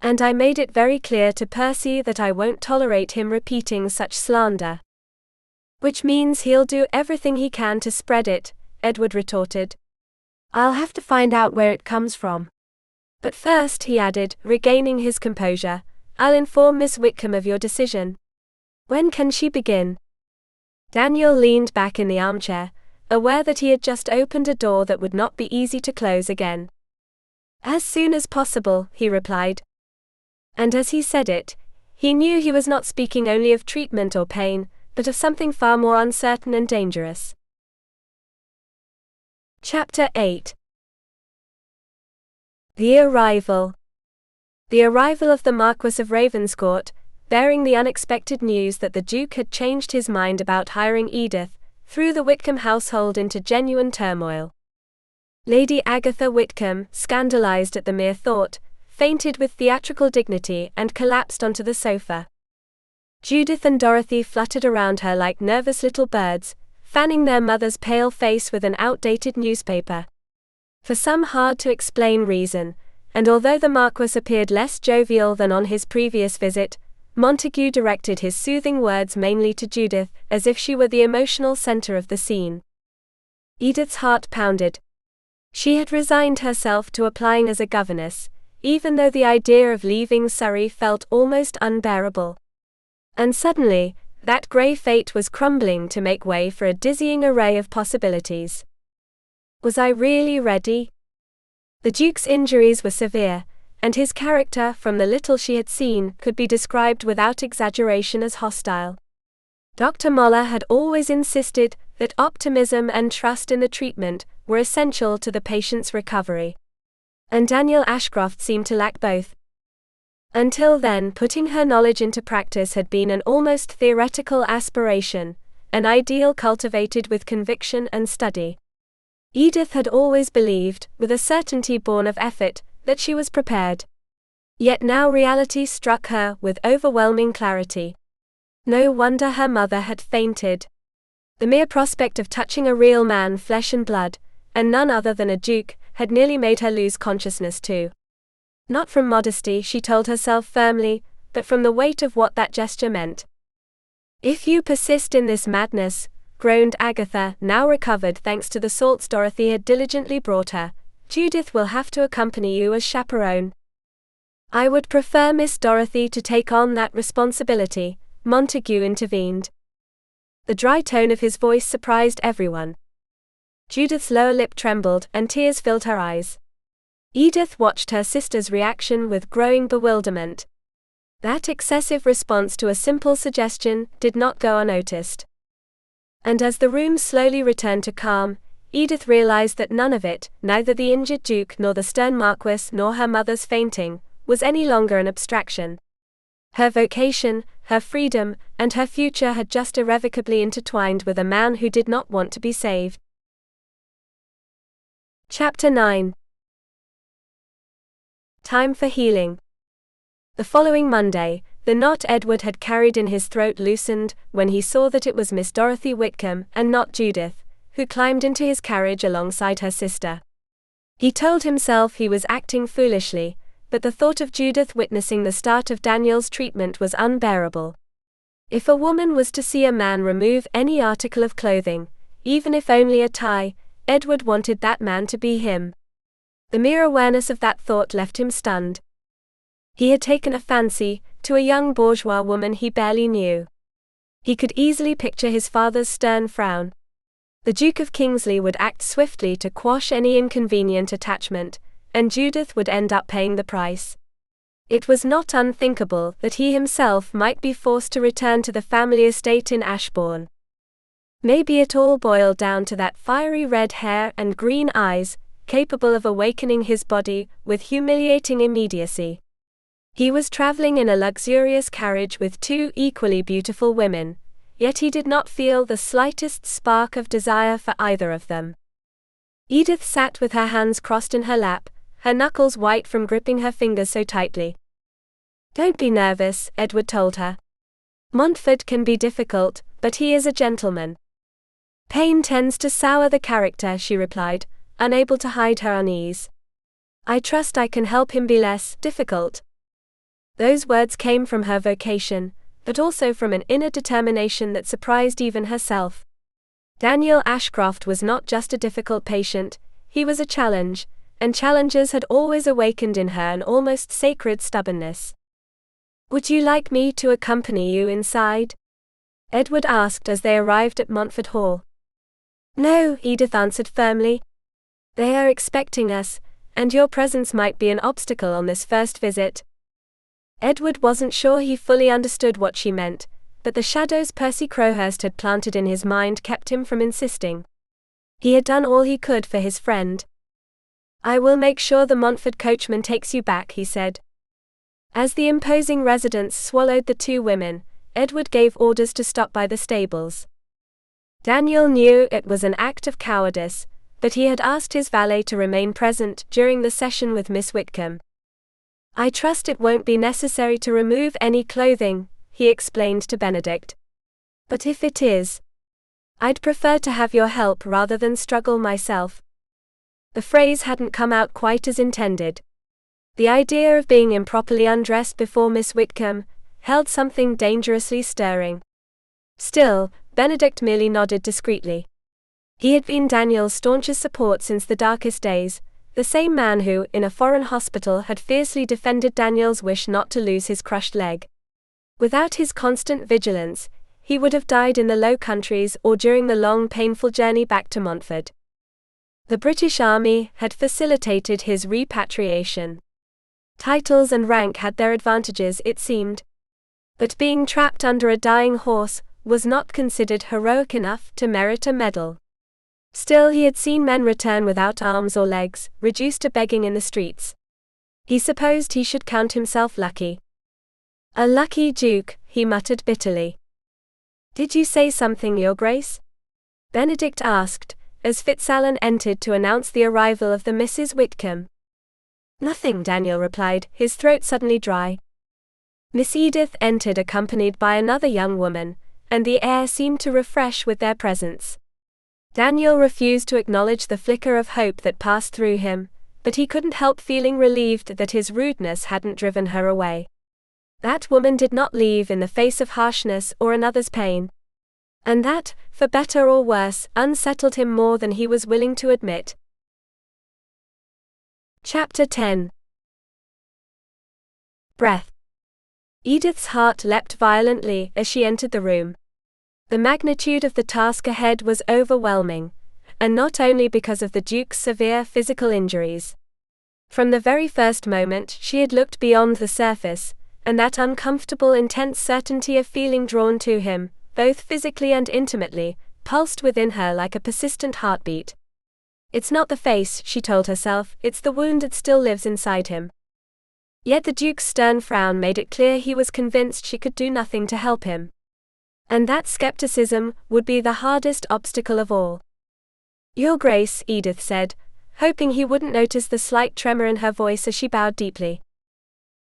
A: "And I made it very clear to Percy that I won't tolerate him repeating such slander." "Which means he'll do everything he can to spread it," Edward retorted.
B: "I'll have to find out where it comes from."
A: "But first," he added, regaining his composure, "I'll inform Miss Whitcombe of your decision. When can she begin?" Daniel leaned back in the armchair, aware that he had just opened a door that would not be easy to close again. "As soon as possible," he replied. And as he said it, he knew he was not speaking only of treatment or pain, but of something far more uncertain and dangerous. Chapter 8. The Arrival. The arrival of the Marquess of Ravenscourt, bearing the unexpected news that the Duke had changed his mind about hiring Edith, threw the Whitcombe household into genuine turmoil. Lady Agatha Whitcombe, scandalized at the mere thought, fainted with theatrical dignity and collapsed onto the sofa. Judith and Dorothy fluttered around her like nervous little birds, fanning their mother's pale face with an outdated newspaper. For some hard-to-explain reason, and although the Marquess appeared less jovial than on his previous visit, Montague directed his soothing words mainly to Judith, as if she were the emotional center of the scene. Edith's heart pounded. She had resigned herself to applying as a governess, even though the idea of leaving Surrey felt almost unbearable. And suddenly, that grey fate was crumbling to make way for a dizzying array of possibilities. Was I really ready? The Duke's injuries were severe, and his character, from the little she had seen, could be described without exaggeration as hostile. Dr. Moller had always insisted that optimism and trust in the treatment were essential to the patient's recovery. And Daniel Ashcroft seemed to lack both. Until then, putting her knowledge into practice had been an almost theoretical aspiration, an ideal cultivated with conviction and study. Edith had always believed, with a certainty born of effort, that she was prepared. Yet now reality struck her with overwhelming clarity. No wonder her mother had fainted. The mere prospect of touching a real man, flesh and blood, and none other than a duke, had nearly made her lose consciousness too. Not from modesty, she told herself firmly, but from the weight of what that gesture meant. "If you persist in this madness," groaned Agatha, now recovered thanks to the salts Dorothy had diligently brought her, "Judith will have to accompany you as chaperone." "I would prefer Miss Dorothy to take on that responsibility," Montague intervened. The dry tone of his voice surprised everyone. Judith's lower lip trembled, and tears filled her eyes. Edith watched her sister's reaction with growing bewilderment. That excessive response to a simple suggestion did not go unnoticed. And as the room slowly returned to calm, Edith realized that none of it, neither the injured Duke nor the stern Marquess nor her mother's fainting, was any longer an abstraction. Her vocation, her freedom, and her future had just irrevocably intertwined with a man who did not want to be saved. Chapter 9. Time for healing. The following Monday, the knot Edward had carried in his throat loosened when he saw that it was Miss Dorothy Whitcombe and not Judith, who climbed into his carriage alongside her sister. He told himself he was acting foolishly, but the thought of Judith witnessing the start of Daniel's treatment was unbearable. If a woman was to see a man remove any article of clothing, even if only a tie, Edward wanted that man to be him. The mere awareness of that thought left him stunned. He had taken a fancy to a young bourgeois woman he barely knew. He could easily picture his father's stern frown. The Duke of Kingsley would act swiftly to quash any inconvenient attachment, and Judith would end up paying the price. It was not unthinkable that he himself might be forced to return to the family estate in Ashbourne. Maybe it all boiled down to that fiery red hair and green eyes, capable of awakening his body with humiliating immediacy. He was traveling in a luxurious carriage with two equally beautiful women, yet he did not feel the slightest spark of desire for either of them. Edith sat with her hands crossed in her lap, her knuckles white from gripping her fingers so tightly. "Don't be nervous," Edward told her. "Montford can be difficult, but he is a gentleman." "Pain tends to sour the character," she replied, unable to hide her unease. "I trust I can help him be less difficult." Those words came from her vocation, but also from an inner determination that surprised even herself. Daniel Ashcroft was not just a difficult patient, he was a challenge, and challenges had always awakened in her an almost sacred stubbornness. "Would you like me to accompany you inside?" Edward asked as they arrived at Montford Hall. "No," Edith answered firmly. "They are expecting us, and your presence might be an obstacle on this first visit." Edward wasn't sure he fully understood what she meant, but the shadows Percy Crowhurst had planted in his mind kept him from insisting. He had done all he could for his friend. "I will make sure the Montford coachman takes you back," he said. As the imposing residence swallowed the two women, Edward gave orders to stop by the stables. Daniel knew it was an act of cowardice, but he had asked his valet to remain present during the session with Miss Whitcombe. "I trust it won't be necessary to remove any clothing," he explained to Benedict. "But if it is, I'd prefer to have your help rather than struggle myself." The phrase hadn't come out quite as intended. The idea of being improperly undressed before Miss Whitcombe held something dangerously stirring. Still, Benedict merely nodded discreetly. He had been Daniel's staunchest support since the darkest days, the same man who, in a foreign hospital, had fiercely defended Daniel's wish not to lose his crushed leg. Without his constant vigilance, he would have died in the Low Countries or during the long, painful journey back to Montford. The British Army had facilitated his repatriation. Titles and rank had their advantages, it seemed. But being trapped under a dying horse was not considered heroic enough to merit a medal. Still, he had seen men return without arms or legs, reduced to begging in the streets. He supposed he should count himself lucky. "A lucky duke," he muttered bitterly. "Did you say something, Your Grace?" Benedict asked, as Fitzalan entered to announce the arrival of the Mrs. Whitcombe. "Nothing," Daniel replied, his throat suddenly dry. Miss Edith entered accompanied by another young woman, and the air seemed to refresh with their presence. Daniel refused to acknowledge the flicker of hope that passed through him, but he couldn't help feeling relieved that his rudeness hadn't driven her away. That woman did not leave in the face of harshness or another's pain. And that, for better or worse, unsettled him more than he was willing to admit. Chapter 10. Breath. Edith's heart leapt violently as she entered the room. The magnitude of the task ahead was overwhelming, and not only because of the Duke's severe physical injuries. From the very first moment she had looked beyond the surface, and that uncomfortable intense certainty of feeling drawn to him, both physically and intimately, pulsed within her like a persistent heartbeat. It's not the face, she told herself, it's the wound that still lives inside him. Yet the Duke's stern frown made it clear he was convinced she could do nothing to help him. And that skepticism would be the hardest obstacle of all. Your Grace, Edith said, hoping he wouldn't notice the slight tremor in her voice as she bowed deeply.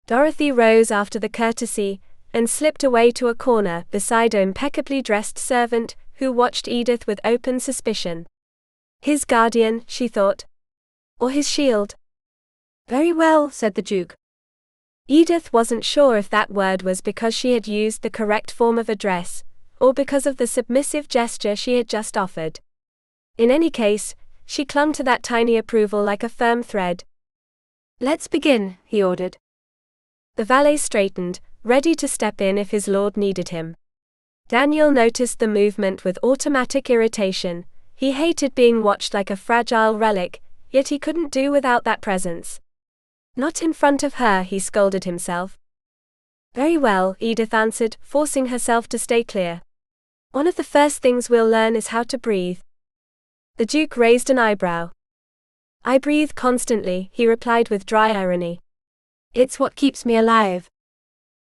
A: Dorothy rose after the courtesy, and slipped away to a corner beside an impeccably dressed servant, who watched Edith with open suspicion. His guardian, she thought. Or his shield.
B: Very well, said the Duke.
A: Edith wasn't sure if that word was because she had used the correct form of address, or because of the submissive gesture she had just offered. In any case, she clung to that tiny approval like a firm thread.
B: Let's begin, he ordered.
A: The valet straightened, ready to step in if his lord needed him. Daniel noticed the movement with automatic irritation. He hated being watched like a fragile relic, yet he couldn't do without that presence. Not in front of her, he scolded himself. Very well, Edith answered, forcing herself to stay clear. One of the first things we'll learn is how to breathe. The Duke raised an eyebrow. I breathe constantly, he replied with dry irony.
B: It's what keeps me alive.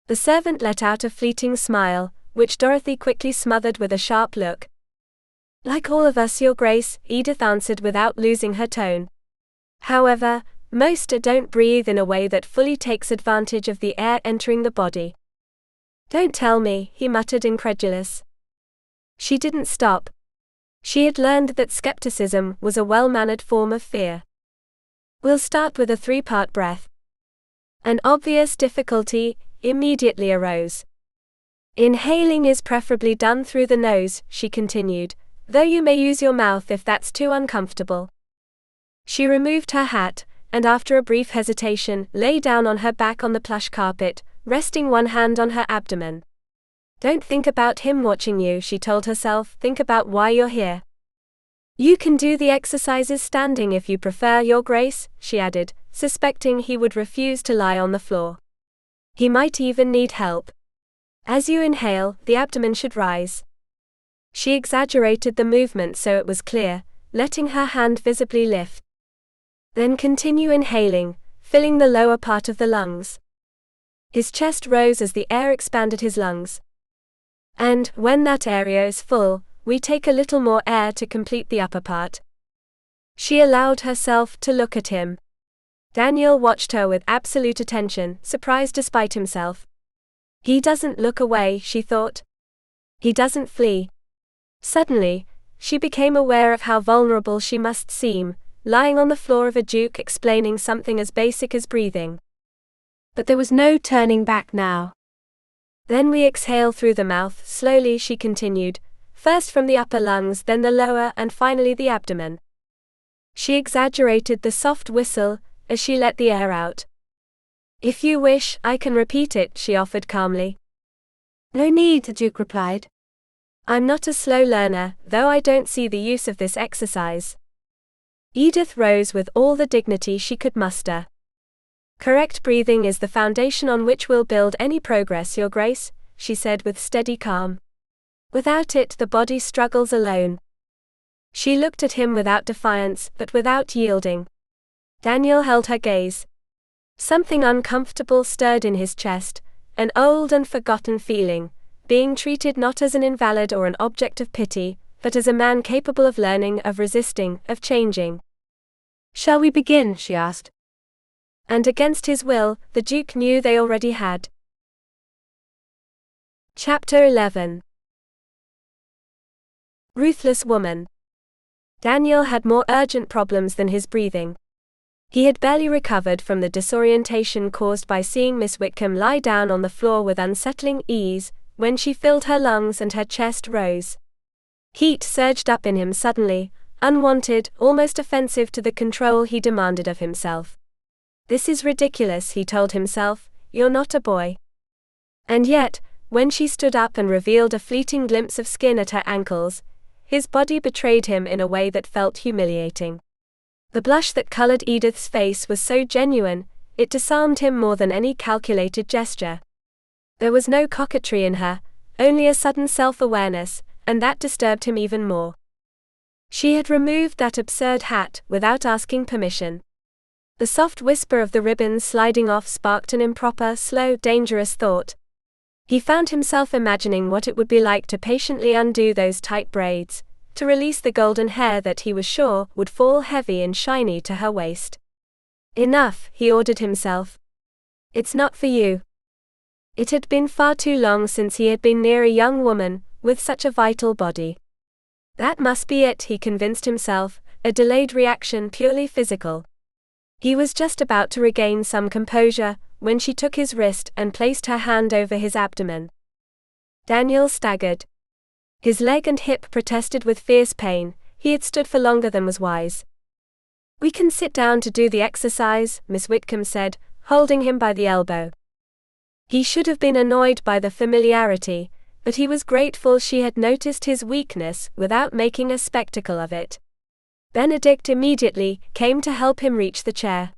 A: The servant let out a fleeting smile, which Dorothy quickly smothered with a sharp look. Like all of us, Your Grace, Edith answered without losing her tone. However, most don't breathe in a way that fully takes advantage of the air entering the body. Don't tell me, he muttered incredulous. She didn't stop. She had learned that skepticism was a well-mannered form of fear. We'll start with a 3-part breath. An obvious difficulty immediately arose. Inhaling is preferably done through the nose, she continued, though you may use your mouth if that's too uncomfortable. She removed her hat, and after a brief hesitation, lay down on her back on the plush carpet, resting one hand on her abdomen. Don't think about him watching you, she told herself, think about why you're here. You can do the exercises standing if you prefer, Your Grace, she added, suspecting he would refuse to lie on the floor. He might even need help. As you inhale, the abdomen should rise. She exaggerated the movement so it was clear, letting her hand visibly lift. Then continue inhaling, filling the lower part of the lungs. His chest rose as the air expanded his lungs. And, when that area is full, we take a little more air to complete the upper part. She allowed herself to look at him. Daniel watched her with absolute attention, surprised despite himself. He doesn't look away, she thought. He doesn't flee. Suddenly, she became aware of how vulnerable she must seem, lying on the floor of a duke explaining something as basic as breathing.
B: But there was no turning back now.
A: Then we exhale through the mouth, slowly, she continued, first from the upper lungs, then the lower, and finally the abdomen. She exaggerated the soft whistle as she let the air out. If you wish, I can repeat it, she offered calmly.
B: No need, the Duke replied.
A: I'm not a slow learner, though I don't see the use of this exercise. Edith rose with all the dignity she could muster. Correct breathing is the foundation on which we'll build any progress, Your Grace, she said with steady calm. Without it, the body struggles alone. She looked at him without defiance, but without yielding. Daniel held her gaze. Something uncomfortable stirred in his chest, an old and forgotten feeling, being treated not as an invalid or an object of pity, but as a man capable of learning, of resisting, of changing.
B: Shall we begin? She asked.
A: And against his will, the Duke knew they already had. Chapter 11. Ruthless woman. Daniel had more urgent problems than his breathing. He had barely recovered from the disorientation caused by seeing Miss Whitcombe lie down on the floor with unsettling ease, when she filled her lungs and her chest rose. Heat surged up in him suddenly, unwanted, almost offensive to the control he demanded of himself. This is ridiculous, he told himself, you're not a boy. And yet, when she stood up and revealed a fleeting glimpse of skin at her ankles, his body betrayed him in a way that felt humiliating. The blush that colored Edith's face was so genuine, it disarmed him more than any calculated gesture. There was no coquetry in her, only a sudden self-awareness, and that disturbed him even more. She had removed that absurd hat without asking permission. The soft whisper of the ribbons sliding off sparked an improper, slow, dangerous thought. He found himself imagining what it would be like to patiently undo those tight braids, to release the golden hair that he was sure would fall heavy and shiny to her waist. Enough, he ordered himself. It's not for you. It had been far too long since he had been near a young woman with such a vital body. That must be it, he convinced himself, a delayed reaction purely physical. He was just about to regain some composure when she took his wrist and placed her hand over his abdomen. Daniel staggered. His leg and hip protested with fierce pain. He had stood for longer than was wise. "We can sit down to do the exercise," Miss Whitcombe said, holding him by the elbow. He should have been annoyed by the familiarity, but he was grateful she had noticed his weakness without making a spectacle of it. Benedict immediately came to help him reach the chair.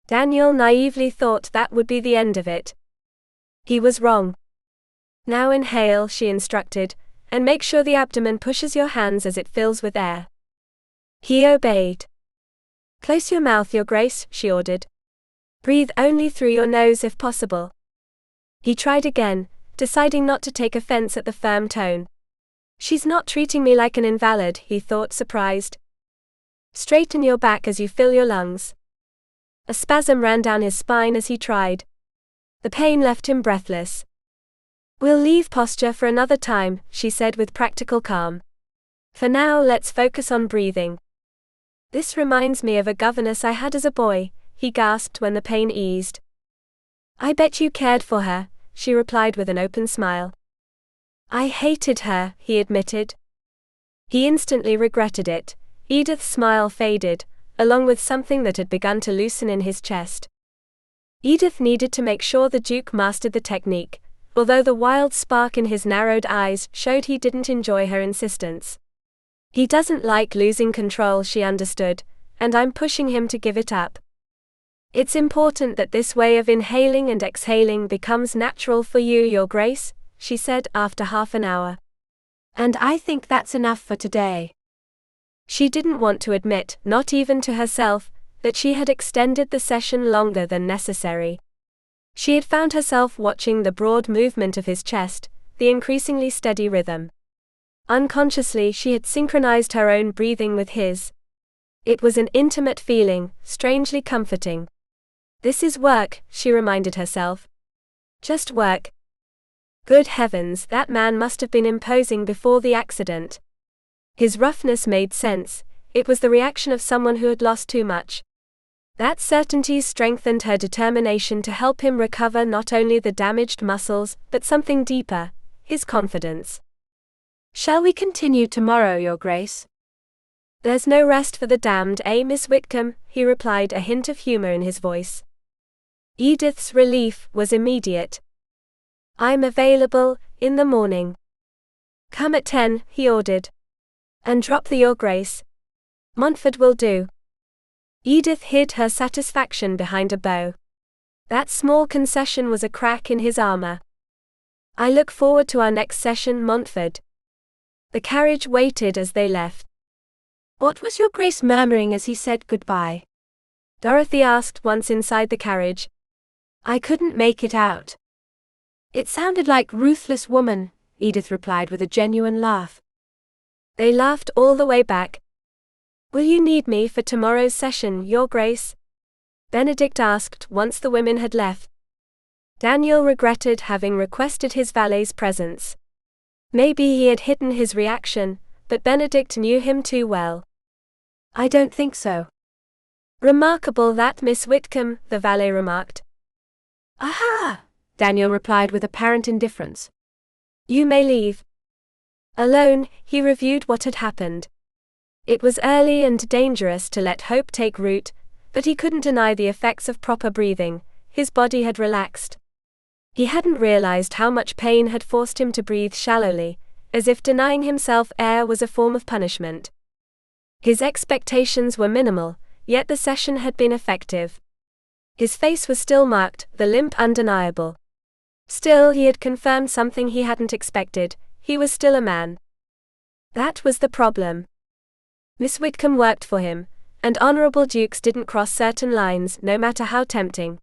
A: Daniel naively thought that would be the end of it. He was wrong. "Now inhale," she instructed, "and make sure the abdomen pushes your hands as it fills with air." He obeyed. "Close your mouth, Your Grace," she ordered. "Breathe only through your nose if possible." He tried again, deciding not to take offense at the firm tone. "She's not treating me like an invalid," he thought, surprised. "Straighten your back as you fill your lungs." A spasm ran down his spine as he tried. The pain left him breathless. "We'll leave posture for another time," she said with practical calm. "For now, let's focus on breathing." "This reminds me of a governess I had as a boy," he gasped when the pain eased. "I bet you cared for her," she replied with an open smile. "I hated her," he admitted. He instantly regretted it. Edith's smile faded, along with something that had begun to loosen in his chest. Edith needed to make sure the Duke mastered the technique, although the wild spark in his narrowed eyes showed he didn't enjoy her insistence. "He doesn't like losing control," she understood, "and I'm pushing him to give it up. It's important that this way of inhaling and exhaling becomes natural for you, Your Grace," she said after half an hour.
B: "And I think that's enough for today."
A: She didn't want to admit, not even to herself, that she had extended the session longer than necessary. She had found herself watching the broad movement of his chest, the increasingly steady rhythm. Unconsciously, she had synchronized her own breathing with his. It was an intimate feeling, strangely comforting. "This is work," she reminded herself. "Just work." Good heavens, that man must have been imposing before the accident. His roughness made sense. It was the reaction of someone who had lost too much. That certainty strengthened her determination to help him recover not only the damaged muscles, but something deeper, his confidence.
B: "Shall we continue tomorrow, Your Grace?"
A: "There's no rest for the damned, Miss Whitcombe," he replied, a hint of humor in his voice. Edith's relief was immediate. "I'm available in the morning." "Come at 10, he ordered. "And drop the Your Grace. Montford will do." Edith hid her satisfaction behind a bow. That small concession was a crack in his armor. "I look forward to our next session, Montford." The carriage waited as they left.
B: "What was Your Grace murmuring as he said goodbye?"
A: Dorothy asked once inside the carriage.
B: "I couldn't make it out." "It sounded like ruthless woman," Edith replied with a genuine laugh.
A: They laughed all the way back. "Will you need me for tomorrow's session, Your Grace?" Benedict asked once the women had left. Daniel regretted having requested his valet's presence. Maybe he had hidden his reaction, but Benedict knew him too well.
B: "I don't think so."
A: "Remarkable that, Miss Whitcombe," the valet remarked.
B: "Aha!" Daniel replied with apparent indifference.
A: "You may leave." Alone, he reviewed what had happened. It was early and dangerous to let hope take root, but he couldn't deny the effects of proper breathing. His body had relaxed. He hadn't realized how much pain had forced him to breathe shallowly, as if denying himself air was a form of punishment. His expectations were minimal, yet the session had been effective. His face was still marked, the limp undeniable. Still, he had confirmed something he hadn't expected: he was still a man. That was the problem. Miss Whitcombe worked for him, and honourable dukes didn't cross certain lines, no matter how tempting.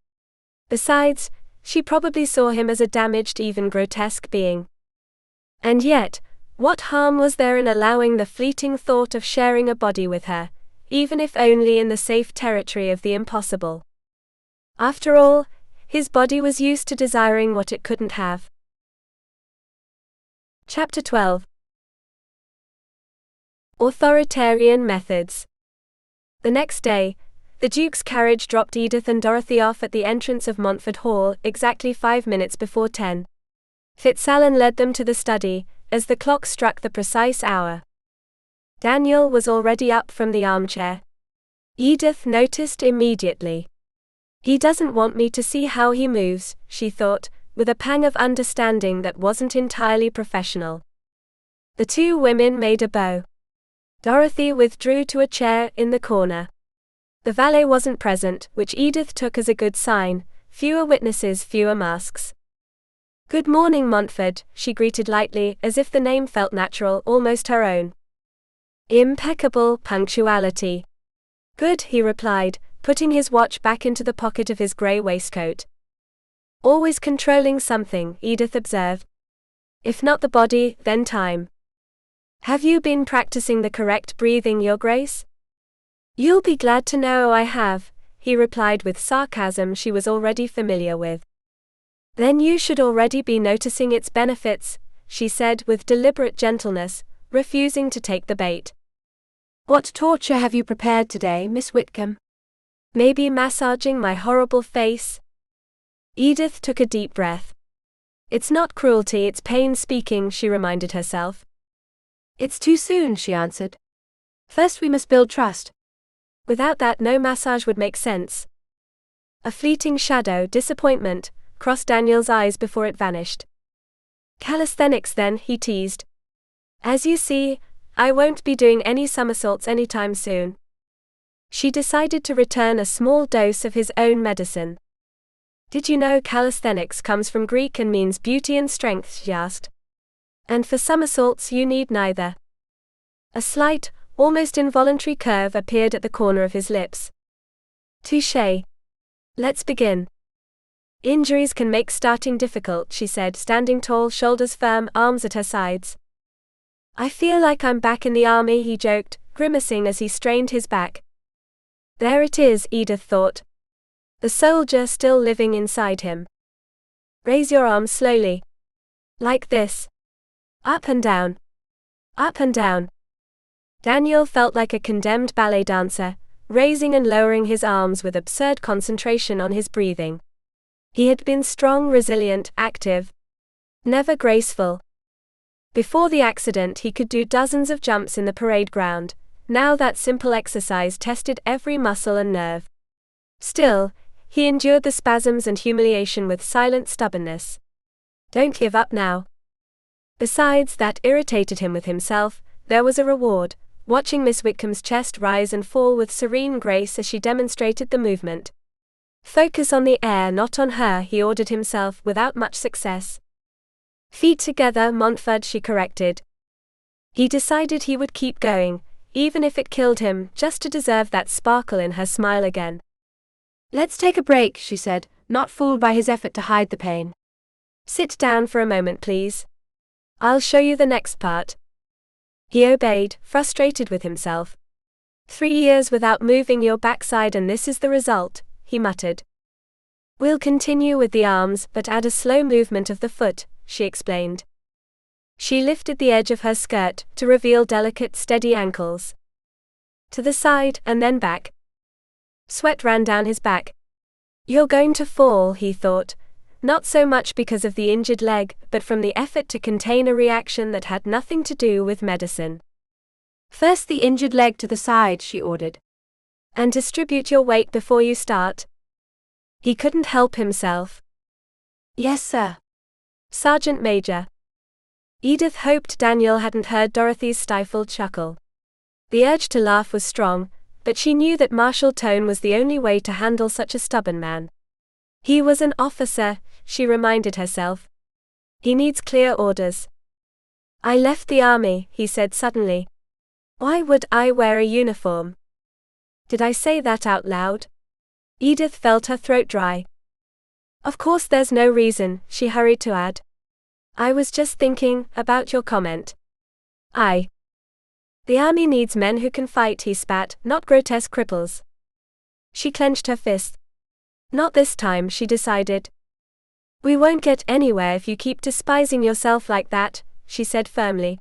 A: Besides, she probably saw him as a damaged, even grotesque being. And yet, what harm was there in allowing the fleeting thought of sharing a body with her, even if only in the safe territory of the impossible? After all, his body was used to desiring what it couldn't have. Chapter 12. Authoritarian methods. The next day, the Duke's carriage dropped Edith and Dorothy off at the entrance of Montford Hall exactly 5 minutes before 10. Fitzallen led them to the study, as the clock struck the precise hour. Daniel was already up from the armchair. Edith noticed immediately. "He doesn't want me to see how he moves," she thought, with a pang of understanding that wasn't entirely professional. The two women made a bow. Dorothy withdrew to a chair in the corner. The valet wasn't present, which Edith took as a good sign: fewer witnesses, fewer masks. "Good morning, Montford," she greeted lightly, as if the name felt natural, almost her own. "Impeccable punctuality." "Good," he replied, putting his watch back into the pocket of his grey waistcoat. "Always controlling something," Edith observed. "If not the body, then time." "Have you been practicing the correct breathing, Your Grace?" "You'll be glad to know I have," he replied with sarcasm she was already familiar with. "Then you should already be noticing its benefits," she said with deliberate gentleness, refusing to take the bait.
B: "What torture have you prepared today, Miss Whitcombe?"
A: "Maybe massaging my horrible face?" Edith took a deep breath. "It's not cruelty, it's pain speaking," she reminded herself.
B: "It's too soon," she answered. "First we must build trust."
A: "Without that, no massage would make sense." A fleeting shadow, disappointment, crossed Daniel's eyes before it vanished. "Calisthenics then," he teased. "As you see, I won't be doing any somersaults anytime soon." She decided to return a small dose of his own medicine. "Did you know calisthenics comes from Greek and means beauty and strength?" she asked. "And for somersaults you need neither." A slight, almost involuntary curve appeared at the corner of his lips. "Touché. Let's begin." "Injuries can make starting difficult," she said, standing tall, shoulders firm, arms at her sides. "I feel like I'm back in the army," he joked, grimacing as he strained his back. There it is, Edith thought. The soldier still living inside him. "Raise your arms slowly. Like this. Up and down. Up and down." Daniel felt like a condemned ballet dancer, raising and lowering his arms with absurd concentration on his breathing. He had been strong, resilient, active. Never graceful. Before the accident he could do dozens of jumps in the parade ground. Now that simple exercise tested every muscle and nerve. Still, he endured the spasms and humiliation with silent stubbornness. Don't give up now. Besides, that irritated him with himself. There was a reward: watching Miss Whitcombe's chest rise and fall with serene grace as she demonstrated the movement. Focus on the air, not on her, he ordered himself, without much success. Feet together, Montford, she corrected. He decided he would keep going, even if it killed him, just to deserve that sparkle in her smile again.
B: "Let's take a break," she said, not fooled by his effort to hide the pain.
A: "Sit down for a moment, please. I'll show you the next part." He obeyed, frustrated with himself. 3 years without moving your backside and this is the result, he muttered. "We'll continue with the arms, but add a slow movement of the foot," she explained. She lifted the edge of her skirt, to reveal delicate, steady ankles. To the side, and then back. Sweat ran down his back. "You're going to fall," he thought, not so much because of the injured leg, but from the effort to contain a reaction that had nothing to do with medicine.
B: "First the injured leg to the side," she ordered.
A: "And distribute your weight before you start." He couldn't help himself.
B: "Yes, sir."
A: "Sergeant Major." Edith hoped Daniel hadn't heard Dorothy's stifled chuckle. The urge to laugh was strong, but she knew that martial tone was the only way to handle such a stubborn man. He was an officer, she reminded herself. He needs clear orders. I left the army, he said suddenly. Why would I wear a uniform? Did I say that out loud? Edith felt her throat dry. Of course there's no reason, she hurried to add. I was just thinking about your comment. The army needs men who can fight, he spat, not grotesque cripples. She clenched her fist. Not this time, she decided. We won't get anywhere if you keep despising yourself like that, she said firmly.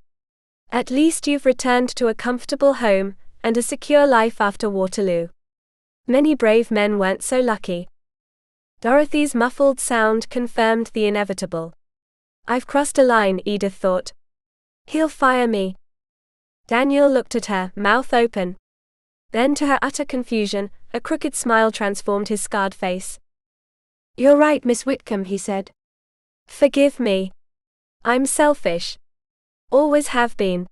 A: At least you've returned to a comfortable home, and a secure life after Waterloo. Many brave men weren't so lucky. Dorothy's muffled sound confirmed the inevitable. I've crossed a line, Edith thought. He'll fire me. Daniel looked at her, mouth open. Then to her utter confusion, a crooked smile transformed his scarred face. You're right, Miss Whitcombe, he said. Forgive me. I'm selfish. Always have been.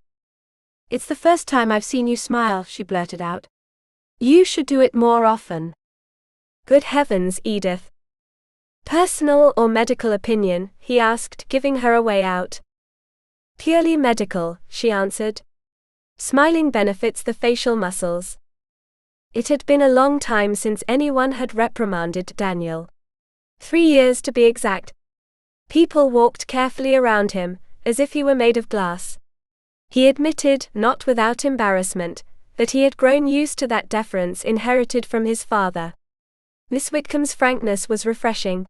A: It's the first time I've seen you smile, she blurted out. You should do it more often. Good heavens, Edith. Personal or medical opinion, he asked, giving her a way out. Purely medical, she answered. Smiling benefits the facial muscles. It had been a long time since anyone had reprimanded Daniel. 3 years to be exact. People walked carefully around him, as if he were made of glass. He admitted, not without embarrassment, that he had grown used to that deference inherited from his father. Miss Whitcombe's frankness was refreshing.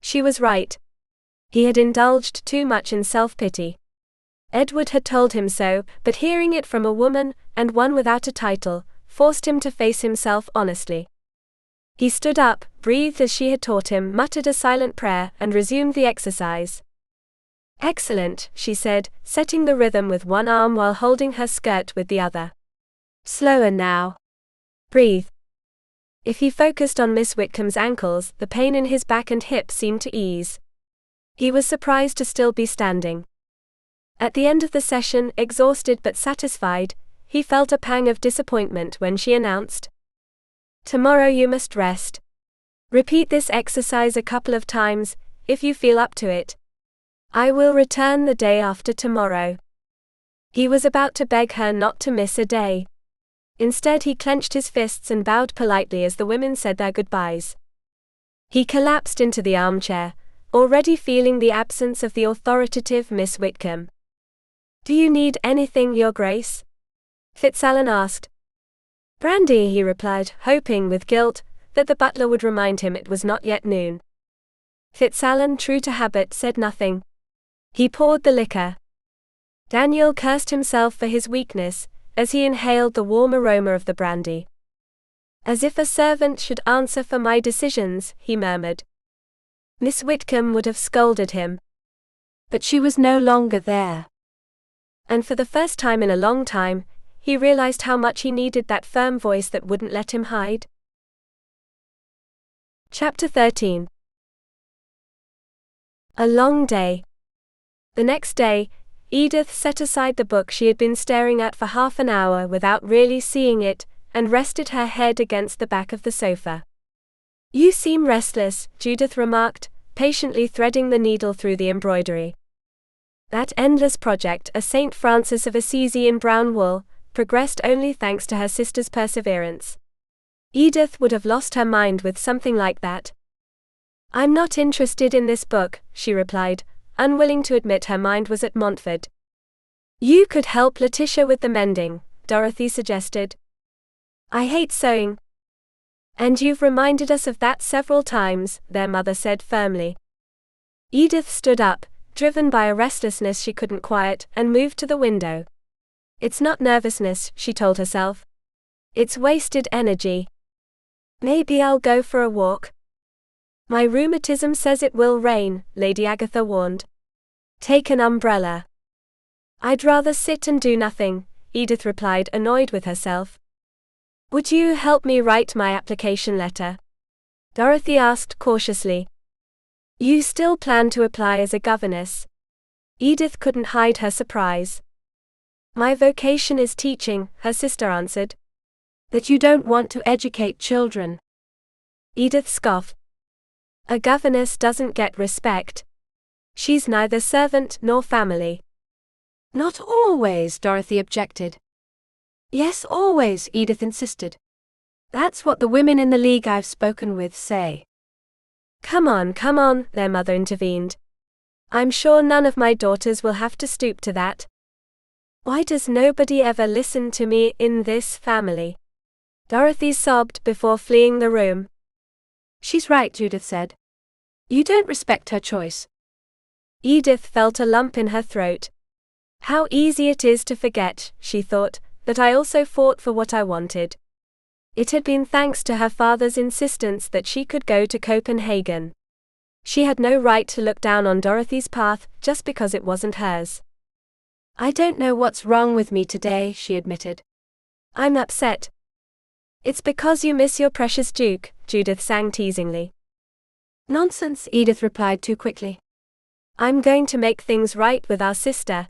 A: She was right. He had indulged too much in self-pity. Edward had told him so, but hearing it from a woman, and one without a title, forced him to face himself honestly. He stood up, breathed as she had taught him, muttered a silent prayer, and resumed the exercise. Excellent, she said, setting the rhythm with one arm while holding her skirt with the other. Slower now. Breathe. If he focused on Miss Whitcombe's ankles, the pain in his back and hip seemed to ease. He was surprised to still be standing. At the end of the session, exhausted but satisfied, he felt a pang of disappointment when she announced, Tomorrow you must rest. Repeat this exercise a couple of times, if you feel up to it. I will return the day after tomorrow. He was about to beg her not to miss a day. Instead he clenched his fists and bowed politely as the women said their goodbyes. He collapsed into the armchair, already feeling the absence of the authoritative Miss Whitcombe. Do you need anything, Your Grace? Fitzalan asked. Brandy, he replied, hoping with guilt that the butler would remind him it was not yet noon. Fitzalan, true to habit, said nothing. He poured the liquor. Daniel cursed himself for his weakness, as he inhaled the warm aroma of the brandy. As if a servant should answer for my decisions, he murmured. Miss Whitcombe would have scolded him. But she was no longer there. And for the first time in a long time, he realized how much he needed that firm voice that wouldn't let him hide. Chapter 13. A long day. The next day, Edith set aside the book she had been staring at for half an hour without really seeing it, and rested her head against the back of the sofa. You seem restless, Judith remarked, patiently threading the needle through the embroidery. That endless project, a St. Francis of Assisi in brown wool, progressed only thanks to her sister's perseverance. Edith would have lost her mind with something like that. I'm not interested in this book, she replied, unwilling to admit her mind was at Montford. You could help Letitia with the mending, Dorothy suggested. I hate sewing. And you've reminded us of that several times, their mother said firmly. Edith stood up, driven by a restlessness she couldn't quiet, and moved to the window. It's not nervousness, she told herself. It's wasted energy. Maybe I'll go for a walk. My rheumatism says it will rain, Lady Agatha warned. Take an umbrella. I'd rather sit and do nothing, Edith replied, annoyed with herself. Would you help me write my application letter? Dorothy asked cautiously. You still plan to apply as a governess? Edith couldn't hide her surprise. My vocation is teaching, her sister answered.
B: That you don't want to educate children.
A: Edith scoffed. A governess doesn't get respect. She's neither servant nor family.
B: Not always, Dorothy objected. Yes, always, Edith insisted. That's what the women in the league I've spoken with say.
A: Come on, their mother intervened. I'm sure none of my daughters will have to stoop to that. Why does nobody ever listen to me in this family? Dorothy sobbed before fleeing the room.
B: She's right, Judith said. You don't respect her choice.
A: Edith felt a lump in her throat. How easy it is to forget, she thought, that I also fought for what I wanted. It had been thanks to her father's insistence that she could go to Copenhagen. She had no right to look down on Dorothy's path just because it wasn't hers.
B: I don't know what's wrong with me today, she admitted.
A: I'm upset. It's because you miss your precious Duke, Judith sang teasingly.
B: Nonsense, Edith replied too quickly.
A: I'm going to make things right with our sister.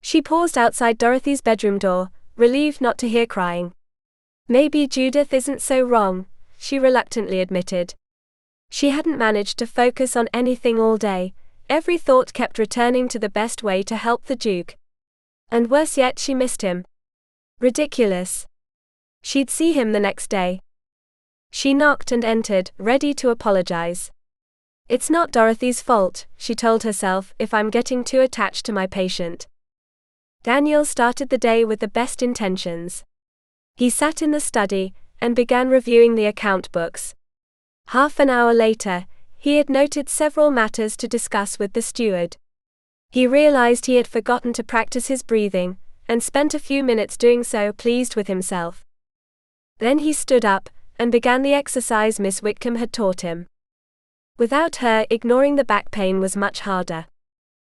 A: She paused outside Dorothy's bedroom door, relieved not to hear crying. Maybe Judith isn't so wrong, she reluctantly admitted. She hadn't managed to focus on anything all day, every thought kept returning to the best way to help the Duke. And worse yet, she missed him. Ridiculous. She'd see him the next day. She knocked and entered, ready to apologize. It's not Dorothy's fault, she told herself, if I'm getting too attached to my patient. Daniel started the day with the best intentions. He sat in the study and began reviewing the account books. Half an hour later, he had noted several matters to discuss with the steward. He realized he had forgotten to practice his breathing, and spent a few minutes doing so, pleased with himself. Then he stood up and began the exercise Miss Whitcombe had taught him. Without her, ignoring the back pain was much harder.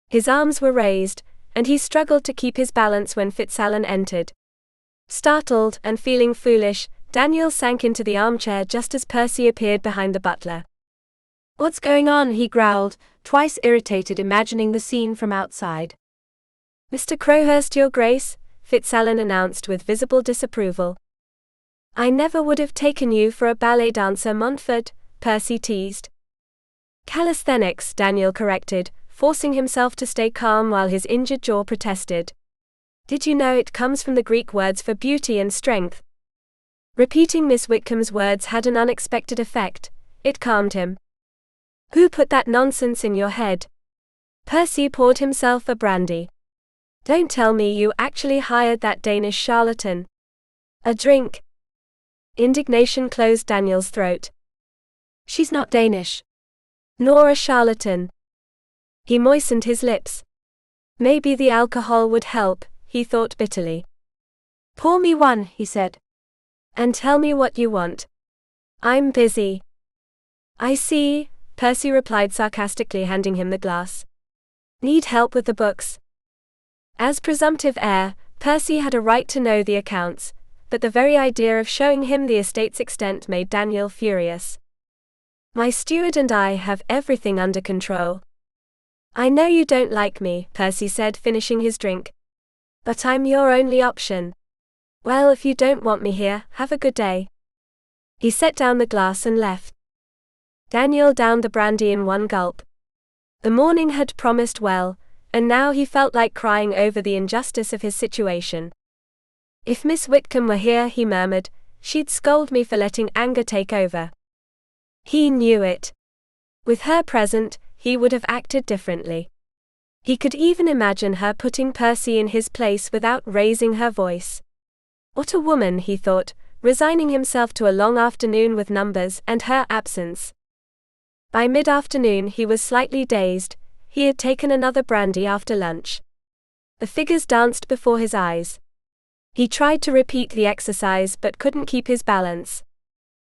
A: His arms were raised, and he struggled to keep his balance when Fitzalan entered. Startled and feeling foolish, Daniel sank into the armchair just as Percy appeared behind the butler.
B: What's going on? He growled, twice irritated imagining the scene from outside.
A: Mr. Crowhurst, your grace, Fitzalan announced with visible disapproval. I never would have taken you for a ballet dancer, Montford, Percy teased. Calisthenics, Daniel corrected, forcing himself to stay calm while his injured jaw protested. Did you know it comes from the Greek words for beauty and strength? Repeating Miss Whitcombe's words had an unexpected effect. It calmed him. Who put that nonsense in your head? Percy poured himself a brandy. Don't tell me you actually hired that Danish charlatan. A drink. Indignation closed Daniel's throat.
B: She's not Danish.
A: Nor a charlatan. He moistened his lips. Maybe the alcohol would help, he thought bitterly.
B: Pour me one, he said.
A: And tell me what you want. I'm busy. I see, Percy replied sarcastically, handing him the glass. Need help with the books? As presumptive heir, Percy had a right to know the accounts, but the very idea of showing him the estate's extent made Daniel furious. My steward and I have everything under control. I know you don't like me, Percy said, finishing his drink. But I'm your only option. Well, if you don't want me here, have a good day. He set down the glass and left. Daniel downed the brandy in one gulp. The morning had promised well, and now he felt like crying over the injustice of his situation. If Miss Whitcombe were here, he murmured, she'd scold me for letting anger take over. He knew it. With her present, he would have acted differently. He could even imagine her putting Percy in his place without raising her voice. What a woman, he thought, resigning himself to a long afternoon with numbers and her absence. By mid-afternoon he was slightly dazed. He had taken another brandy after lunch. The figures danced before his eyes. He tried to repeat the exercise but couldn't keep his balance.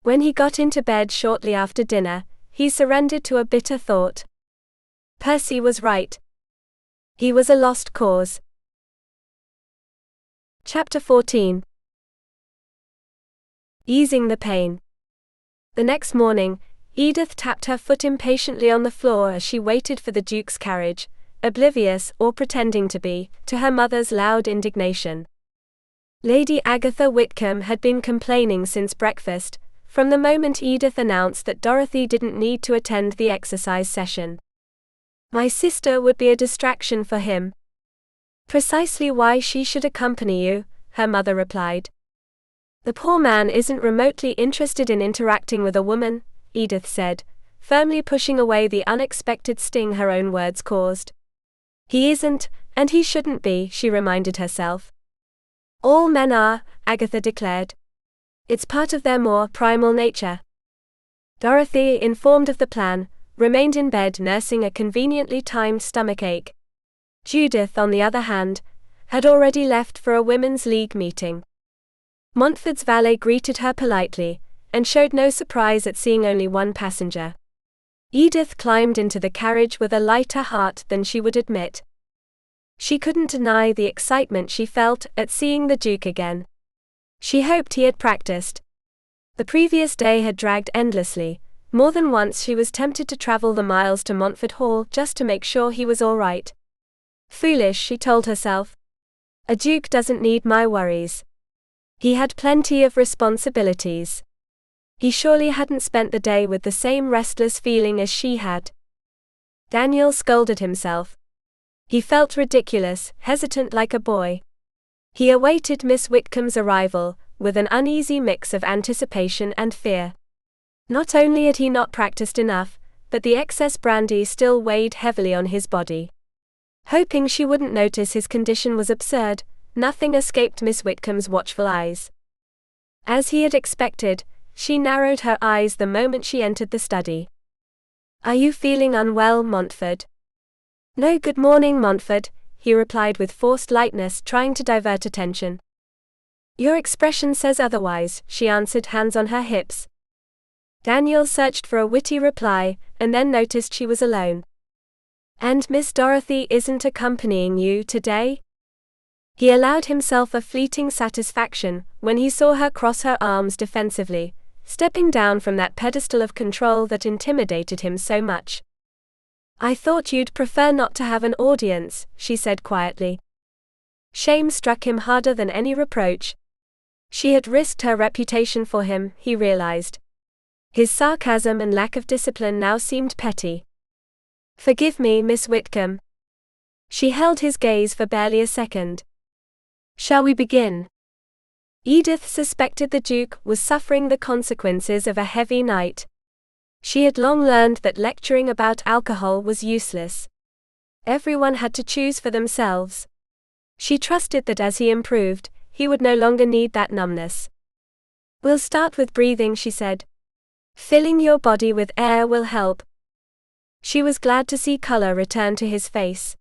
A: When he got into bed shortly after dinner, he surrendered to a bitter thought. Percy was right. He was a lost cause. Chapter 14. Easing the pain. The next morning, Edith tapped her foot impatiently on the floor as she waited for the Duke's carriage, oblivious, or pretending to be, to her mother's loud indignation. Lady Agatha Whitcombe had been complaining since breakfast, from the moment Edith announced that Dorothy didn't need to attend the exercise session. My sister would be a distraction for him. Precisely why she should accompany you, her mother replied. The poor man isn't remotely interested in interacting with a woman, Edith said, firmly pushing away the unexpected sting her own words caused. He isn't, and he shouldn't be, she reminded herself. All men are, Agatha declared. It's part of their more primal nature. Dorothy, informed of the plan, remained in bed nursing a conveniently timed stomachache. Judith, on the other hand, had already left for a women's league meeting. Montford's valet greeted her politely, and showed no surprise at seeing only one passenger. Edith climbed into the carriage with a lighter heart than she would admit. She couldn't deny the excitement she felt at seeing the Duke again. She hoped he had practiced. The previous day had dragged endlessly. More than once she was tempted to travel the miles to Montford Hall just to make sure he was all right. Foolish, she told herself. A duke doesn't need my worries. He had plenty of responsibilities. He surely hadn't spent the day with the same restless feeling as she had. Daniel scolded himself. He felt ridiculous, hesitant like a boy. He awaited Miss Whitcombe's arrival, with an uneasy mix of anticipation and fear. Not only had he not practiced enough, but the excess brandy still weighed heavily on his body. Hoping she wouldn't notice his condition was absurd, nothing escaped Miss Whitcombe's watchful eyes. As he had expected, she narrowed her eyes the moment she entered the study. Are you feeling unwell, Montford? No, good morning, Montford, he replied with forced lightness, trying to divert attention. Your expression says otherwise, she answered, hands on her hips. Daniel searched for a witty reply, and then noticed she was alone. And Miss Dorothy isn't accompanying you today? He allowed himself a fleeting satisfaction when he saw her cross her arms defensively, stepping down from that pedestal of control that intimidated him so much. I thought you'd prefer not to have an audience, she said quietly. Shame struck him harder than any reproach. She had risked her reputation for him, he realized. His sarcasm and lack of discipline now seemed petty. Forgive me, Miss Whitcombe. She held his gaze for barely a second. Shall we begin? Edith suspected the Duke was suffering the consequences of a heavy night. She had long learned that lecturing about alcohol was useless. Everyone had to choose for themselves. She trusted that as he improved, he would no longer need that numbness. We'll start with breathing, she said. Filling your body with air will help. She was glad to see color return to his face.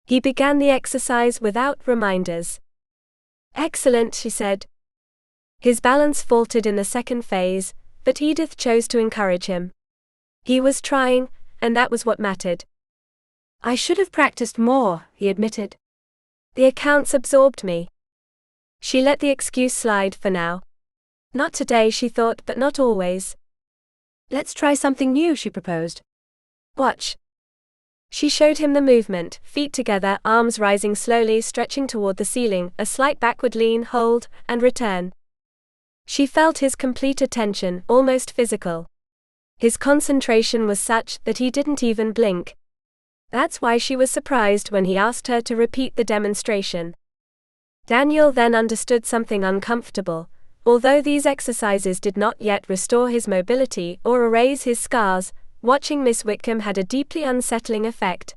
A: He began the exercise without reminders. Excellent, she said. His balance faltered in the second phase, but Edith chose to encourage him. He was trying, and that was what mattered. I should have practiced more, he admitted. The accounts absorbed me. She let the excuse slide for now. Not today, she thought, but not always. Let's try something new, she proposed. Watch. She showed him the movement, feet together, arms rising slowly, stretching toward the ceiling, a slight backward lean, hold, and return. She felt his complete attention, almost physical. His concentration was such that he didn't even blink. That's why she was surprised when he asked her to repeat the demonstration. Daniel then understood something uncomfortable. Although these exercises did not yet restore his mobility or erase his scars, watching Miss Whitcombe had a deeply unsettling effect.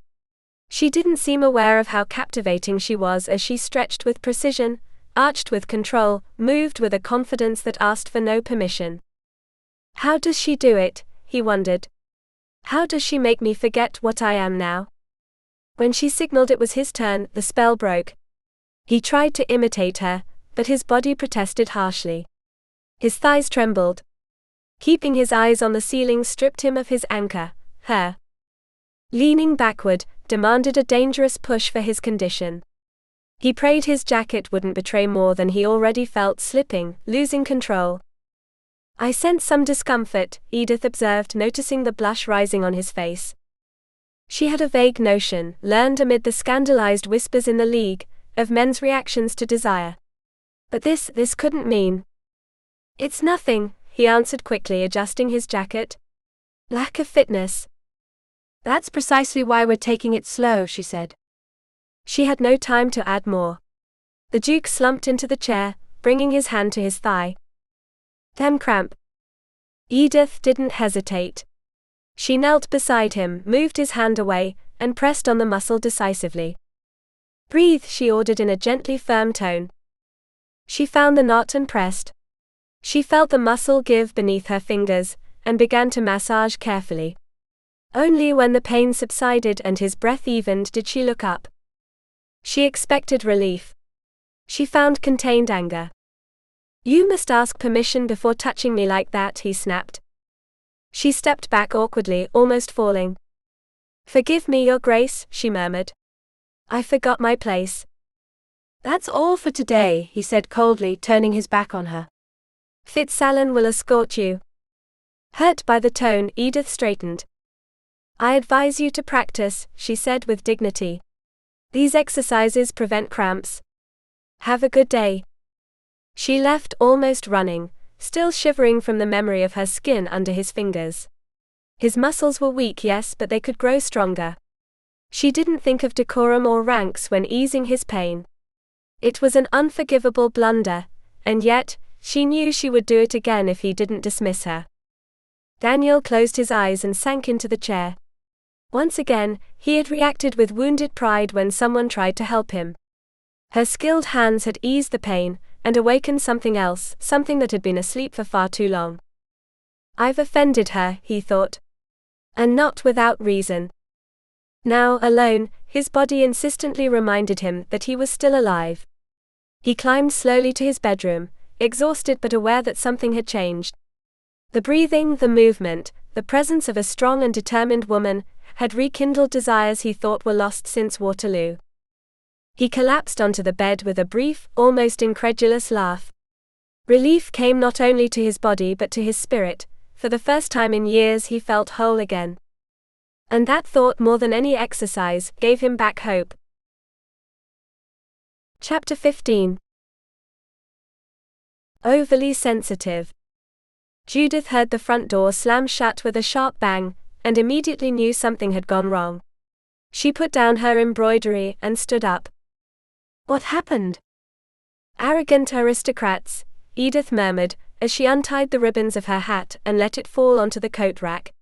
A: She didn't seem aware of how captivating she was as she stretched with precision, arched with control, moved with a confidence that asked for no permission. How does she do it? He wondered. How does she make me forget what I am now? When she signaled it was his turn, the spell broke. He tried to imitate her, but his body protested harshly. His thighs trembled. Keeping his eyes on the ceiling stripped him of his anchor, her. Leaning backward, demanded a dangerous push for his condition. He prayed his jacket wouldn't betray more than he already felt, slipping, losing control. I sense some discomfort, Edith observed, noticing the blush rising on his face. She had a vague notion, learned amid the scandalized whispers in the League, of men's reactions to desire. But this couldn't mean. "It's nothing," he answered quickly, adjusting his jacket. "Lack of fitness."
B: "That's precisely why we're taking it slow," she said.
A: She had no time to add more. The Duke slumped into the chair, bringing his hand to his thigh. "Damn cramp." Edith didn't hesitate. She knelt beside him, moved his hand away, and pressed on the muscle decisively. "Breathe," she ordered in a gently firm tone. She found the knot and pressed. She felt the muscle give beneath her fingers, and began to massage carefully. Only when the pain subsided and his breath evened did she look up. She expected relief. She found contained anger. "You must ask permission before touching me like that," he snapped. She stepped back awkwardly, almost falling. "Forgive me, Your Grace," she murmured. "I forgot my place."
B: "That's all for today," he said coldly, turning his back on her.
A: "Fitzalan will escort you." Hurt by the tone, Edith straightened. "I advise you to practice," she said with dignity. "These exercises prevent cramps. Have a good day." She left, almost running, still shivering from the memory of her skin under his fingers. His muscles were weak, yes, but they could grow stronger. She didn't think of decorum or ranks when easing his pain. It was an unforgivable blunder, and yet, she knew she would do it again if he didn't dismiss her. Daniel closed his eyes and sank into the chair. Once again, he had reacted with wounded pride when someone tried to help him. Her skilled hands had eased the pain, and awakened something else, something that had been asleep for far too long. "I've offended her," he thought. And not without reason. Now, alone, his body insistently reminded him that he was still alive. He climbed slowly to his bedroom, exhausted but aware that something had changed. The breathing, the movement, the presence of a strong and determined woman, had rekindled desires he thought were lost since Waterloo. He collapsed onto the bed with a brief, almost incredulous laugh. Relief came not only to his body but to his spirit. For the first time in years he felt whole again. And that thought, more than any exercise, gave him back hope. Chapter 15. Overly sensitive. Judith heard the front door slam shut with a sharp bang, and immediately knew something had gone wrong. She put down her embroidery and stood up. "What happened?" "Arrogant aristocrats," Edith murmured, as she untied the ribbons of her hat and let it fall onto the coat rack.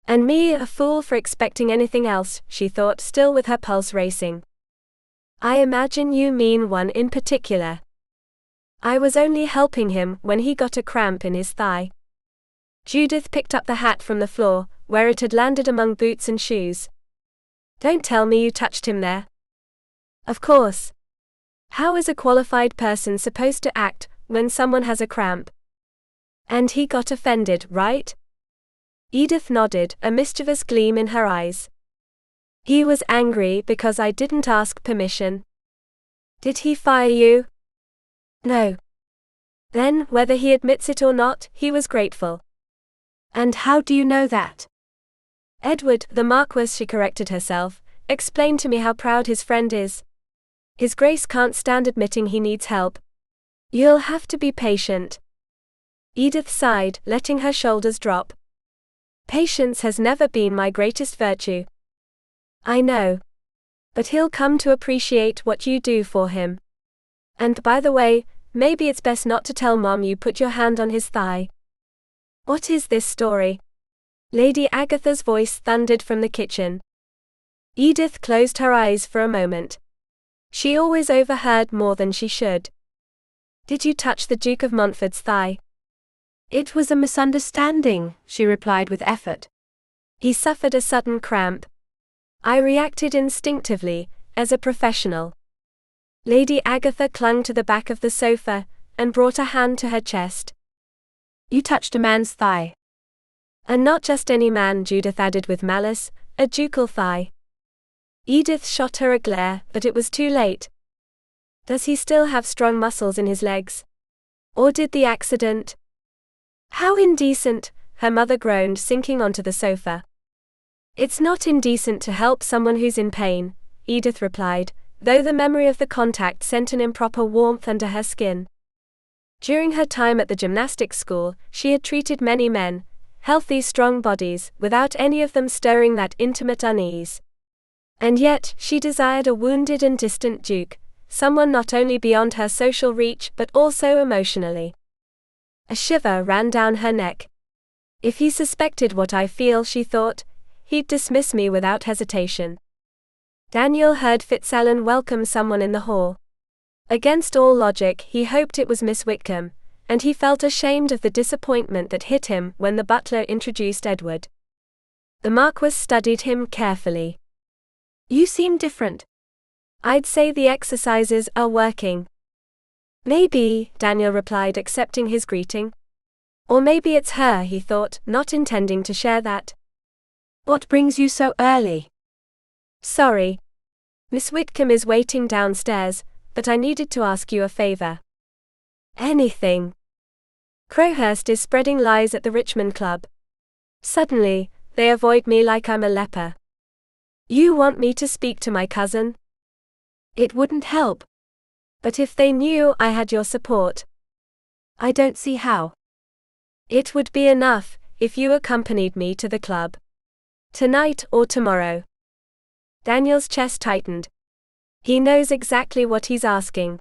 A: "And me a fool for expecting anything else," she thought, still with her pulse racing. "I imagine you mean one in particular." "I was only helping him when he got a cramp in his thigh." Judith picked up the hat from the floor, where it had landed among boots and shoes. "Don't tell me you touched him there." "Of course. How is a qualified person supposed to act when someone has a cramp?" "And he got offended, right?" Edith nodded, a mischievous gleam in her eyes. "He was angry because I didn't ask permission." "Did he fire you?" "No." "Then, whether he admits it or not, he was grateful." "And how do you know that?" "Edward, the Marquess," she corrected herself, "explained to me how proud his friend is. His Grace can't stand admitting he needs help. You'll have to be patient." Edith sighed, letting her shoulders drop. "Patience has never been my greatest virtue." "I know. But he'll come to appreciate what you do for him. And by the way, maybe it's best not to tell Mom you put your hand on his thigh." "What is this story?" Lady Agatha's voice thundered from the kitchen. Edith closed her eyes for a moment. She always overheard more than she should. "Did you touch the Duke of Montford's thigh?"
B: "It was a misunderstanding," she replied with effort.
A: "He suffered a sudden cramp. I reacted instinctively, as a professional." Lady Agatha clung to the back of the sofa, and brought a hand to her chest.
B: "You touched a man's thigh."
A: "And not just any man," Judith added with malice, "a ducal thigh." Edith shot her a glare, but it was too late. "Does he still have strong muscles in his legs? Or did the accident—" "How indecent," her mother groaned, sinking onto the sofa. It's not indecent to help someone who's in pain, Edith replied, though the memory of the contact sent an improper warmth under her skin. During her time at the gymnastics school, she had treated many men, healthy, strong bodies, without any of them stirring that intimate unease. And yet, she desired a wounded and distant duke, someone not only beyond her social reach but also emotionally. A shiver ran down her neck. If he suspected what I feel, she thought, he'd dismiss me without hesitation. Daniel heard Fitzalan welcome someone in the hall. Against all logic, he hoped it was Miss Whitcombe, and he felt ashamed of the disappointment that hit him when the butler introduced Edward. The Marquess studied him carefully.
B: You seem different.
A: I'd say the exercises are working. Maybe, Daniel replied, accepting his greeting. Or maybe it's her, he thought, not intending to share that.
B: What brings you so early?
A: Sorry. Miss Whitcombe is waiting downstairs, but I needed to ask you a favor. Anything. Crowhurst is spreading lies at the Richmond Club. Suddenly, they avoid me like I'm a leper. You want me to speak to my cousin?
B: It wouldn't help.
A: But if they knew I had your support.
B: I don't see how.
A: It would be enough if you accompanied me to the club. Tonight or tomorrow. Daniel's chest tightened. He knows exactly what he's asking.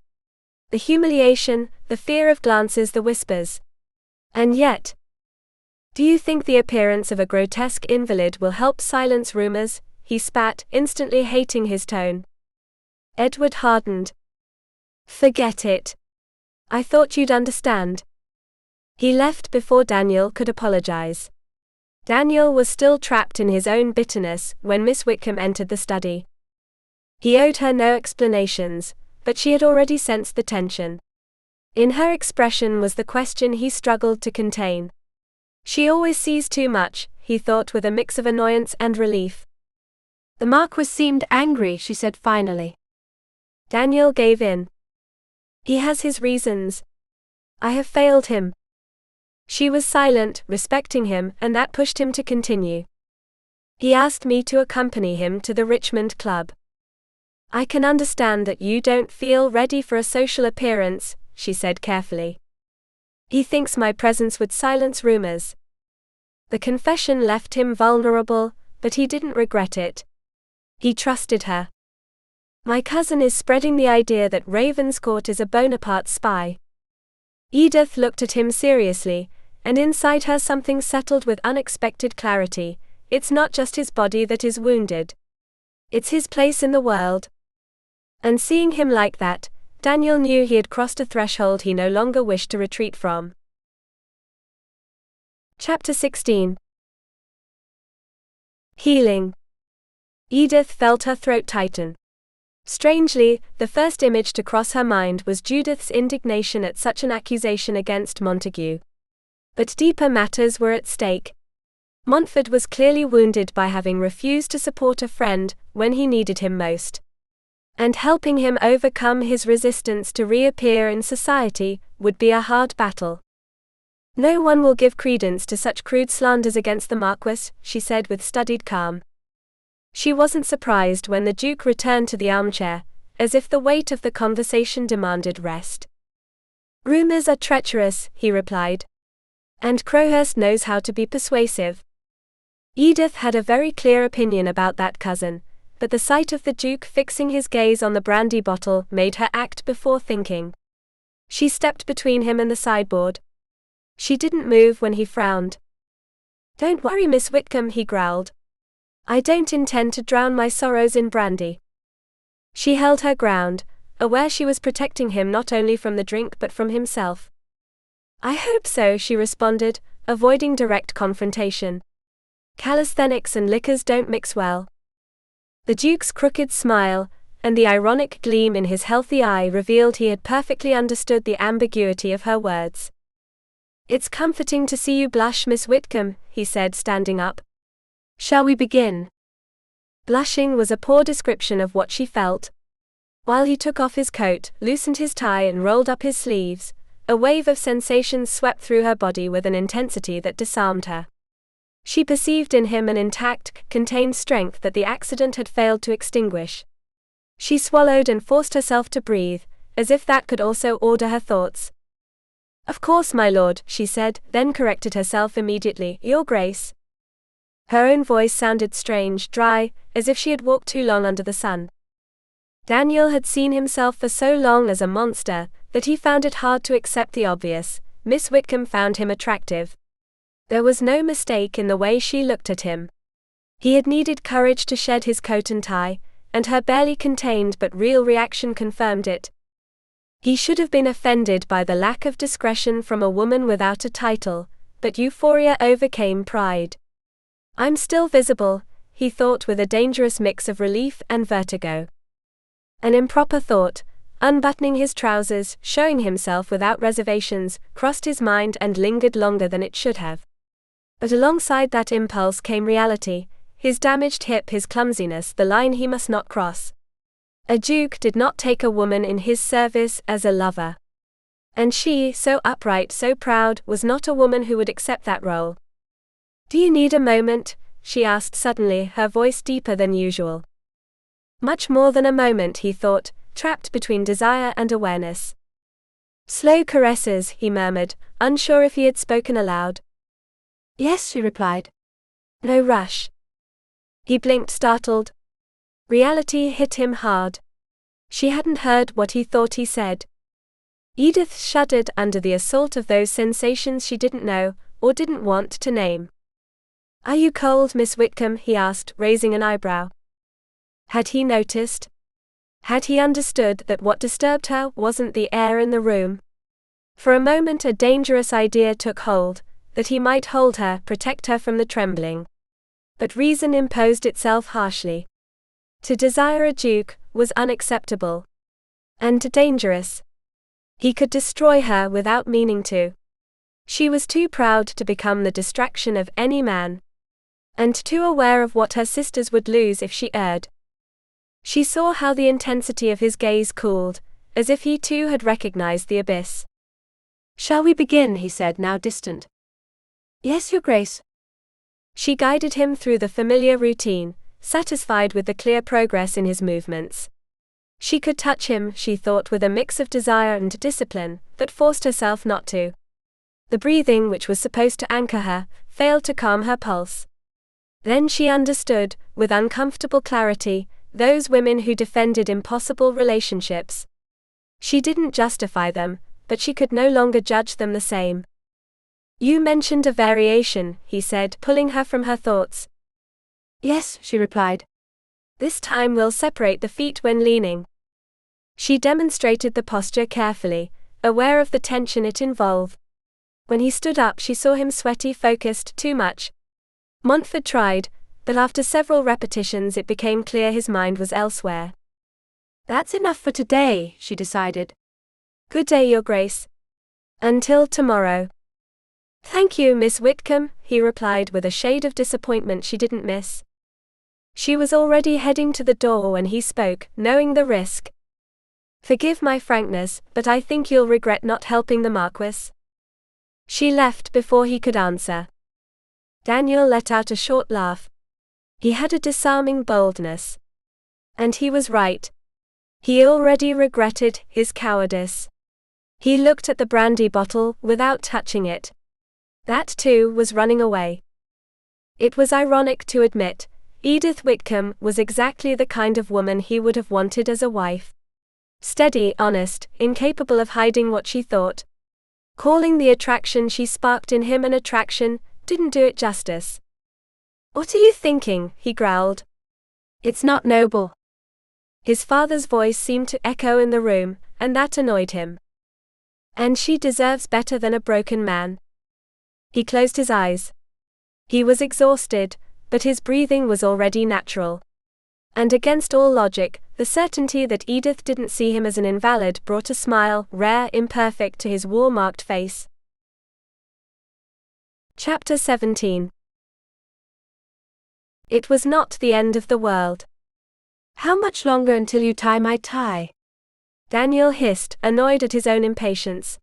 A: The humiliation, the fear of glances, the whispers. And yet. Do you think the appearance of a grotesque invalid will help silence rumors? He spat, instantly hating his tone. Edward hardened. Forget it. I thought you'd understand. He left before Daniel could apologize. Daniel was still trapped in his own bitterness when Miss Whitcombe entered the study. He owed her no explanations, but she had already sensed the tension. In her expression was the question he struggled to contain. She always sees too much, he thought with a mix of annoyance and relief.
B: The Marquis seemed angry, she said finally.
A: Daniel gave in. He has his reasons. I have failed him. She was silent, respecting him, and that pushed him to continue. He asked me to accompany him to the Richmond Club. I can understand that you don't feel ready for a social appearance, she said carefully. He thinks my presence would silence rumors. The confession left him vulnerable, but he didn't regret it. He trusted her. My cousin is spreading the idea that Ravenscourt is a Bonaparte spy. Edith looked at him seriously, and inside her something settled with unexpected clarity. It's not just his body that is wounded. It's his place in the world. And seeing him like that, Daniel knew he had crossed a threshold he no longer wished to retreat from. Chapter 16. Healing. Edith felt her throat tighten. Strangely, the first image to cross her mind was Judith's indignation at such an accusation against Montague. But deeper matters were at stake. Montford was clearly wounded by having refused to support a friend when he needed him most. And helping him overcome his resistance to reappear in society would be a hard battle. No one will give credence to such crude slanders against the Marquess, she said with studied calm. She wasn't surprised when the Duke returned to the armchair, as if the weight of the conversation demanded rest. Rumors are treacherous, he replied. And Crowhurst knows how to be persuasive. Edith had a very clear opinion about that cousin, but the sight of the Duke fixing his gaze on the brandy bottle made her act before thinking. She stepped between him and the sideboard. She didn't move when he frowned. Don't worry, Miss Whitcombe, he growled. I don't intend to drown my sorrows in brandy. She held her ground, aware she was protecting him not only from the drink but from himself. I hope so, she responded, avoiding direct confrontation. Calisthenics and liquors don't mix well. The Duke's crooked smile, and the ironic gleam in his healthy eye revealed he had perfectly understood the ambiguity of her words. It's comforting to see you blush, Miss Whitcombe, he said, standing up. Shall we begin? Blushing was a poor description of what she felt. While he took off his coat, loosened his tie and rolled up his sleeves, a wave of sensations swept through her body with an intensity that disarmed her. She perceived in him an intact, contained strength that the accident had failed to extinguish. She swallowed and forced herself to breathe, as if that could also order her thoughts. "Of course, my lord," she said, then corrected herself immediately. "Your Grace." Her own voice sounded strange, dry, as if she had walked too long under the sun. Daniel had seen himself for so long as a monster, that he found it hard to accept the obvious. Miss Whitcombe found him attractive. There was no mistake in the way she looked at him. He had needed courage to shed his coat and tie, and her barely contained but real reaction confirmed it. He should have been offended by the lack of discretion from a woman without a title, but euphoria overcame pride. "I'm still visible," he thought with a dangerous mix of relief and vertigo. An improper thought, unbuttoning his trousers, showing himself without reservations, crossed his mind and lingered longer than it should have. But alongside that impulse came reality, his damaged hip, his clumsiness, the line he must not cross. A duke did not take a woman in his service as a lover. And she, so upright, so proud, was not a woman who would accept that role. "Do you need a moment?" she asked suddenly, her voice deeper than usual. Much more than a moment, he thought, trapped between desire and awareness. "Slow caresses," he murmured, unsure if he had spoken aloud.
B: "Yes," she replied.
A: "No rush." He blinked, startled. Reality hit him hard. She hadn't heard what he thought he said. Edith shuddered under the assault of those sensations she didn't know, or didn't want to name. "Are you cold, Miss Whitcombe?" he asked, raising an eyebrow. Had he noticed? Had he understood that what disturbed her wasn't the air in the room? For a moment a dangerous idea took hold, that he might hold her, protect her from the trembling. But reason imposed itself harshly. To desire a duke was unacceptable. And dangerous. He could destroy her without meaning to. She was too proud to become the distraction of any man. And too aware of what her sisters would lose if she erred. She saw how the intensity of his gaze cooled, as if he too had recognized the abyss.
B: "Shall we begin?" he said, now distant. "Yes, Your Grace."
A: She guided him through the familiar routine, satisfied with the clear progress in his movements. She could touch him, she thought, with a mix of desire and discipline, but forced herself not to. The breathing, which was supposed to anchor her, failed to calm her pulse. Then she understood, with uncomfortable clarity, those women who defended impossible relationships. She didn't justify them, but she could no longer judge them the same. "You mentioned a variation," he said, pulling her from her thoughts.
B: "Yes," she replied.
A: "This time we'll separate the feet when leaning." She demonstrated the posture carefully, aware of the tension it involved. When he stood up, she saw him sweaty, focused, too much. Montford tried, but after several repetitions it became clear his mind was elsewhere.
B: "That's enough for today," she decided.
A: "Good day, Your Grace. Until tomorrow." "Thank you, Miss Whitcombe," he replied with a shade of disappointment she didn't miss. She was already heading to the door when he spoke, knowing the risk. "Forgive my frankness, but I think you'll regret not helping the Marquess." She left before he could answer. Daniel let out a short laugh. He had a disarming boldness. And he was right. He already regretted his cowardice. He looked at the brandy bottle, without touching it. That too was running away. It was ironic to admit, Edith Whitcombe was exactly the kind of woman he would have wanted as a wife. Steady, honest, incapable of hiding what she thought. Calling the attraction she sparked in him an attraction didn't do it justice. "What are you thinking?" he growled.
B: "It's not noble."
A: His father's voice seemed to echo in the room, and that annoyed him. "And she deserves better than a broken man." He closed his eyes. He was exhausted, but his breathing was already natural. And against all logic, the certainty that Edith didn't see him as an invalid brought a smile, rare, imperfect, to his war-marked face. Chapter 17. It was not the end of the world.
B: "How much longer until you tie my tie?"
A: Daniel hissed, annoyed at his own impatience.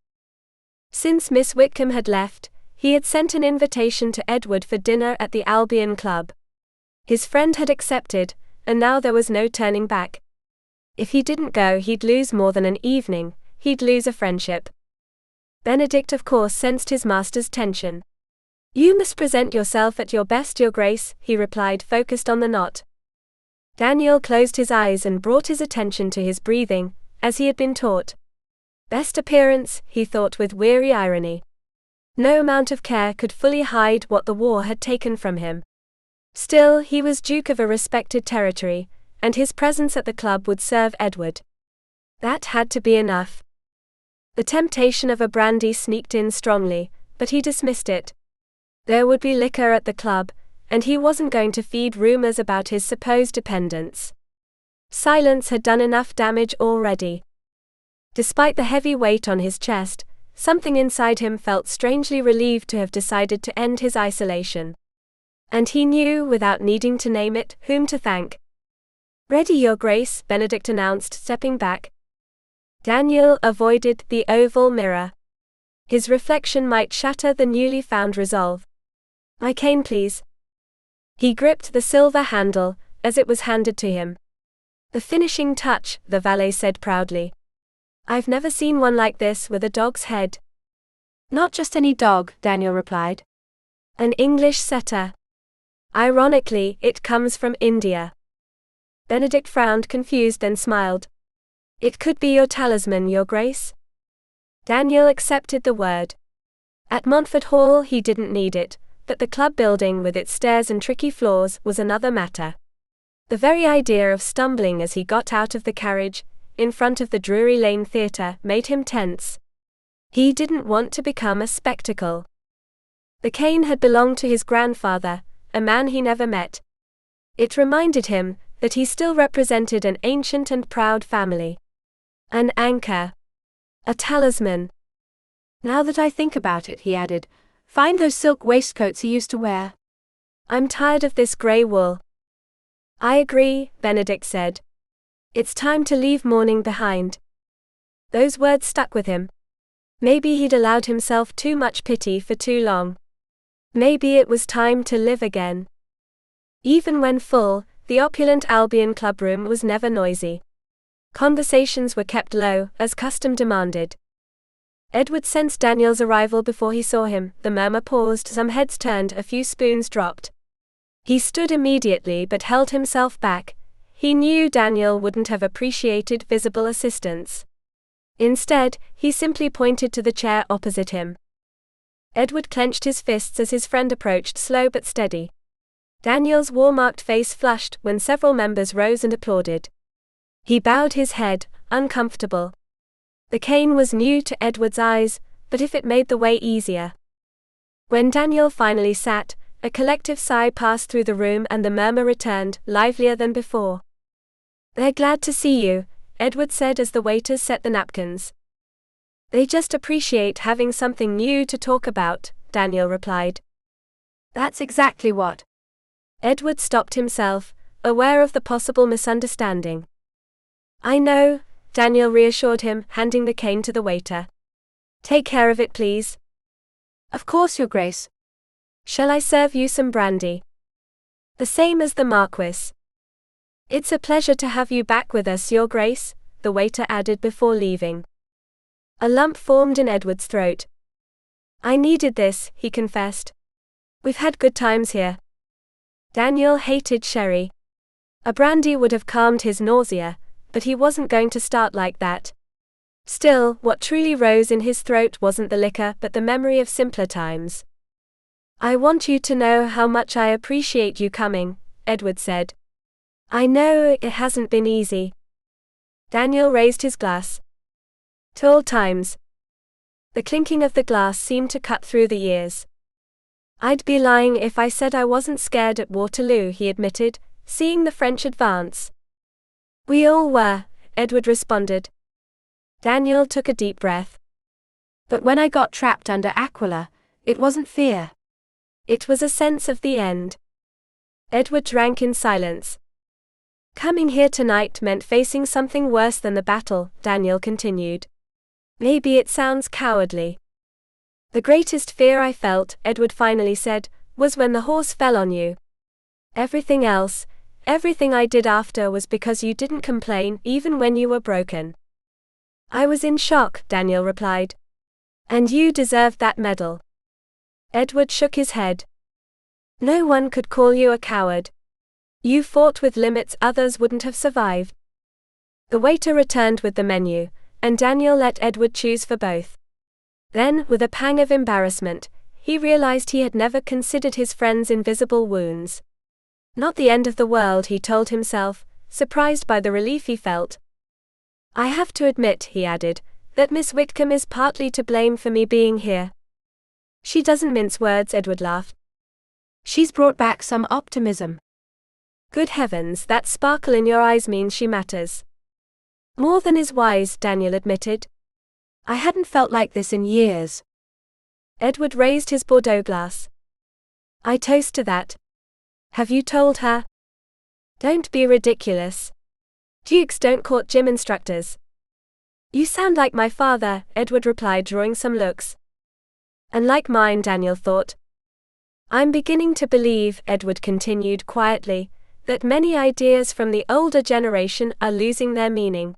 A: Since Miss Whitcombe had left, He had sent an invitation to Edward for dinner at the Albion Club. His friend had accepted, and now there was no turning back. If he didn't go, he'd lose more than an evening, he'd lose a friendship. Benedict of course sensed his master's tension. "You must present yourself at your best, Your Grace," he replied, focused on the knot. Daniel closed his eyes and brought his attention to his breathing, as he had been taught. Best appearance, he thought with weary irony. No amount of care could fully hide what the war had taken from him. Still, he was Duke of a respected territory, and his presence at the club would serve Edward. That had to be enough. The temptation of a brandy sneaked in strongly, but he dismissed it. There would be liquor at the club, and he wasn't going to feed rumors about his supposed dependents. Silence had done enough damage already. Despite the heavy weight on his chest, something inside him felt strangely relieved to have decided to end his isolation. And he knew, without needing to name it, whom to thank. "Ready, Your Grace," Benedict announced, stepping back. Daniel avoided the oval mirror. His reflection might shatter the newly found resolve. "My cane, please." He gripped the silver handle, as it was handed to him. "The finishing touch," the valet said proudly. "I've never seen one like this with a dog's head."
B: "Not just any dog," Daniel replied.
A: "An English setter. Ironically, it comes from India." Benedict frowned, confused, then smiled. "It could be your talisman, Your Grace." Daniel accepted the word. At Montford Hall he didn't need it, but the club building with its stairs and tricky floors was another matter. The very idea of stumbling as he got out of the carriage, in front of the Drury Lane Theatre, made him tense. He didn't want to become a spectacle. The cane had belonged to his grandfather, a man he never met. It reminded him that he still represented an ancient and proud family. An anchor. A talisman.
B: "Now that I think about it," he added, "find those silk waistcoats he used to wear."
A: "I'm tired of this grey wool." "I agree," Benedict said. "It's time to leave mourning behind." Those words stuck with him. Maybe he'd allowed himself too much pity for too long. Maybe it was time to live again. Even when full, the opulent Albion clubroom was never noisy. Conversations were kept low, as custom demanded. Edward sensed Daniel's arrival before he saw him. The murmur paused, some heads turned, a few spoons dropped. He stood immediately but held himself back. He knew Daniel wouldn't have appreciated visible assistance. Instead, he simply pointed to the chair opposite him. Edward clenched his fists as his friend approached, slow but steady. Daniel's war-marked face flushed when several members rose and applauded. He bowed his head, uncomfortable. The cane was new to Edward's eyes, but if it made the way easier. When Daniel finally sat, a collective sigh passed through the room and the murmur returned, livelier than before. "They're glad to see you," Edward said as the waiters set the napkins. "They just appreciate having something new to talk about," Daniel replied.
B: "That's exactly what."
A: Edward stopped himself, aware of the possible misunderstanding. "I know," Daniel reassured him, handing the cane to the waiter. "Take care of it, please."
B: "Of course, Your Grace."
A: "Shall I serve you some brandy?" "The same as the Marquess." "It's a pleasure to have you back with us, Your Grace," the waiter added before leaving. A lump formed in Edward's throat. "I needed this," he confessed. "We've had good times here." Daniel hated sherry. A brandy would have calmed his nausea, but he wasn't going to start like that. Still, what truly rose in his throat wasn't the liquor but the memory of simpler times. "I want you to know how much I appreciate you coming," Edward said. "I know it hasn't been easy." Daniel raised his glass. "To old times." The clinking of the glass seemed to cut through the years. "I'd be lying if I said I wasn't scared at Waterloo," he admitted, seeing the French advance. "We all were," Edward responded. Daniel took a deep breath.
B: "But when I got trapped under Aquila, it wasn't fear.
A: It was a sense of the end." Edward drank in silence. "Coming here tonight meant facing something worse than the battle," Daniel continued. "Maybe it sounds cowardly. The greatest fear I felt, Edward finally said, was when the horse fell on you. Everything else, everything I did after was because you didn't complain, even when you were broken. I was in shock, Daniel replied. And you deserved that medal. Edward shook his head. No one could call you a coward. You fought with limits others wouldn't have survived. The waiter returned with the menu, and Daniel let Edward choose for both. Then, with a pang of embarrassment, he realized he had never considered his friend's invisible wounds. Not the end of the world, he told himself, surprised by the relief he felt. I have to admit, he added, that Miss Whitcombe is partly to blame for me being here. She doesn't mince words, Edward laughed.
B: She's brought back some optimism.
A: Good heavens, that sparkle in your eyes means she matters. More than is wise, Daniel admitted.
B: I hadn't felt like this in years.
A: Edward raised his Bordeaux glass. I toast to that. Have you told her? Don't be ridiculous. Dukes don't court gym instructors. You sound like my father, Edward replied, drawing some looks. And like mine, Daniel thought. I'm beginning to believe, Edward continued quietly, that many ideas from the older generation are losing their meaning.